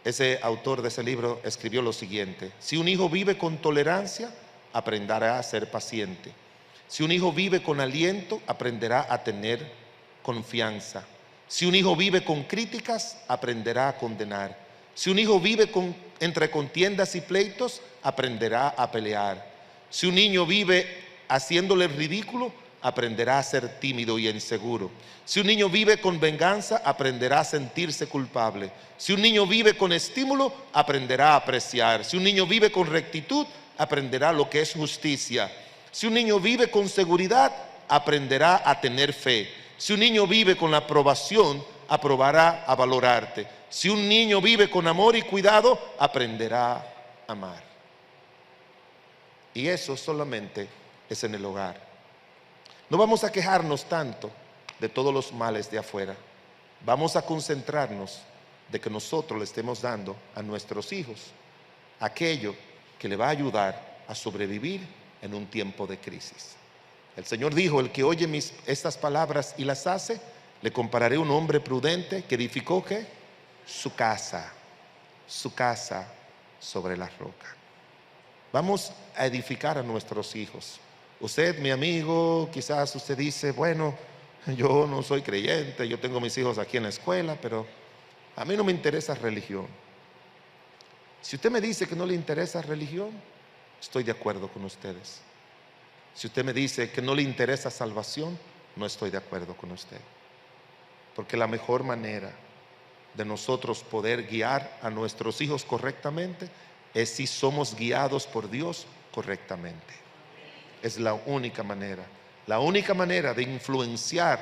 Ese autor de ese libro escribió lo siguiente: si un hijo vive con tolerancia, aprenderá a ser paciente. Si un hijo vive con aliento, aprenderá a tener confianza. Si un hijo vive con críticas, aprenderá a condenar. Si un hijo vive entre contiendas y pleitos, aprenderá a pelear. Si un niño vive haciéndole ridículo, aprenderá a ser tímido y inseguro. Si un niño vive con venganza, aprenderá a sentirse culpable. Si un niño vive con estímulo, aprenderá a apreciar. Si un niño vive con rectitud, aprenderá lo que es justicia. Si un niño vive con seguridad, aprenderá a tener fe. Si un niño vive con la aprobación, aprobará a valorarte. Si un niño vive con amor y cuidado, aprenderá a amar. Y eso solamente es en el hogar. No vamos a quejarnos tanto de todos los males de afuera. Vamos a concentrarnos de que nosotros le estemos dando a nuestros hijos aquello que le va a ayudar a sobrevivir en un tiempo de crisis. El Señor dijo: el que oye estas palabras y las hace, le compararé a un hombre prudente que edificó ¿qué? Su casa sobre la roca. Vamos a edificar a nuestros hijos. Usted, mi amigo, quizás usted dice: bueno, yo no soy creyente, yo tengo mis hijos aquí en la escuela, pero a mí no me interesa religión. Si usted me dice que no le interesa religión, estoy de acuerdo con ustedes. Si usted me dice que no le interesa salvación, no estoy de acuerdo con usted. Porque la mejor manera de nosotros poder guiar a nuestros hijos correctamente es si somos guiados por Dios correctamente. Es la única manera. La única manera de influenciar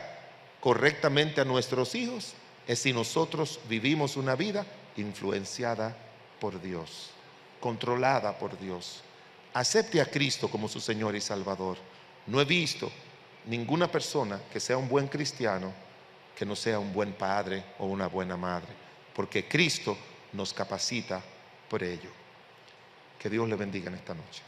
correctamente a nuestros hijos es si nosotros vivimos una vida influenciada por Dios, controlada por Dios. Acepte a Cristo como su Señor y Salvador. No he visto ninguna persona que sea un buen cristiano que no sea un buen padre o una buena madre, porque Cristo nos capacita por ello. Que Dios le bendiga en esta noche.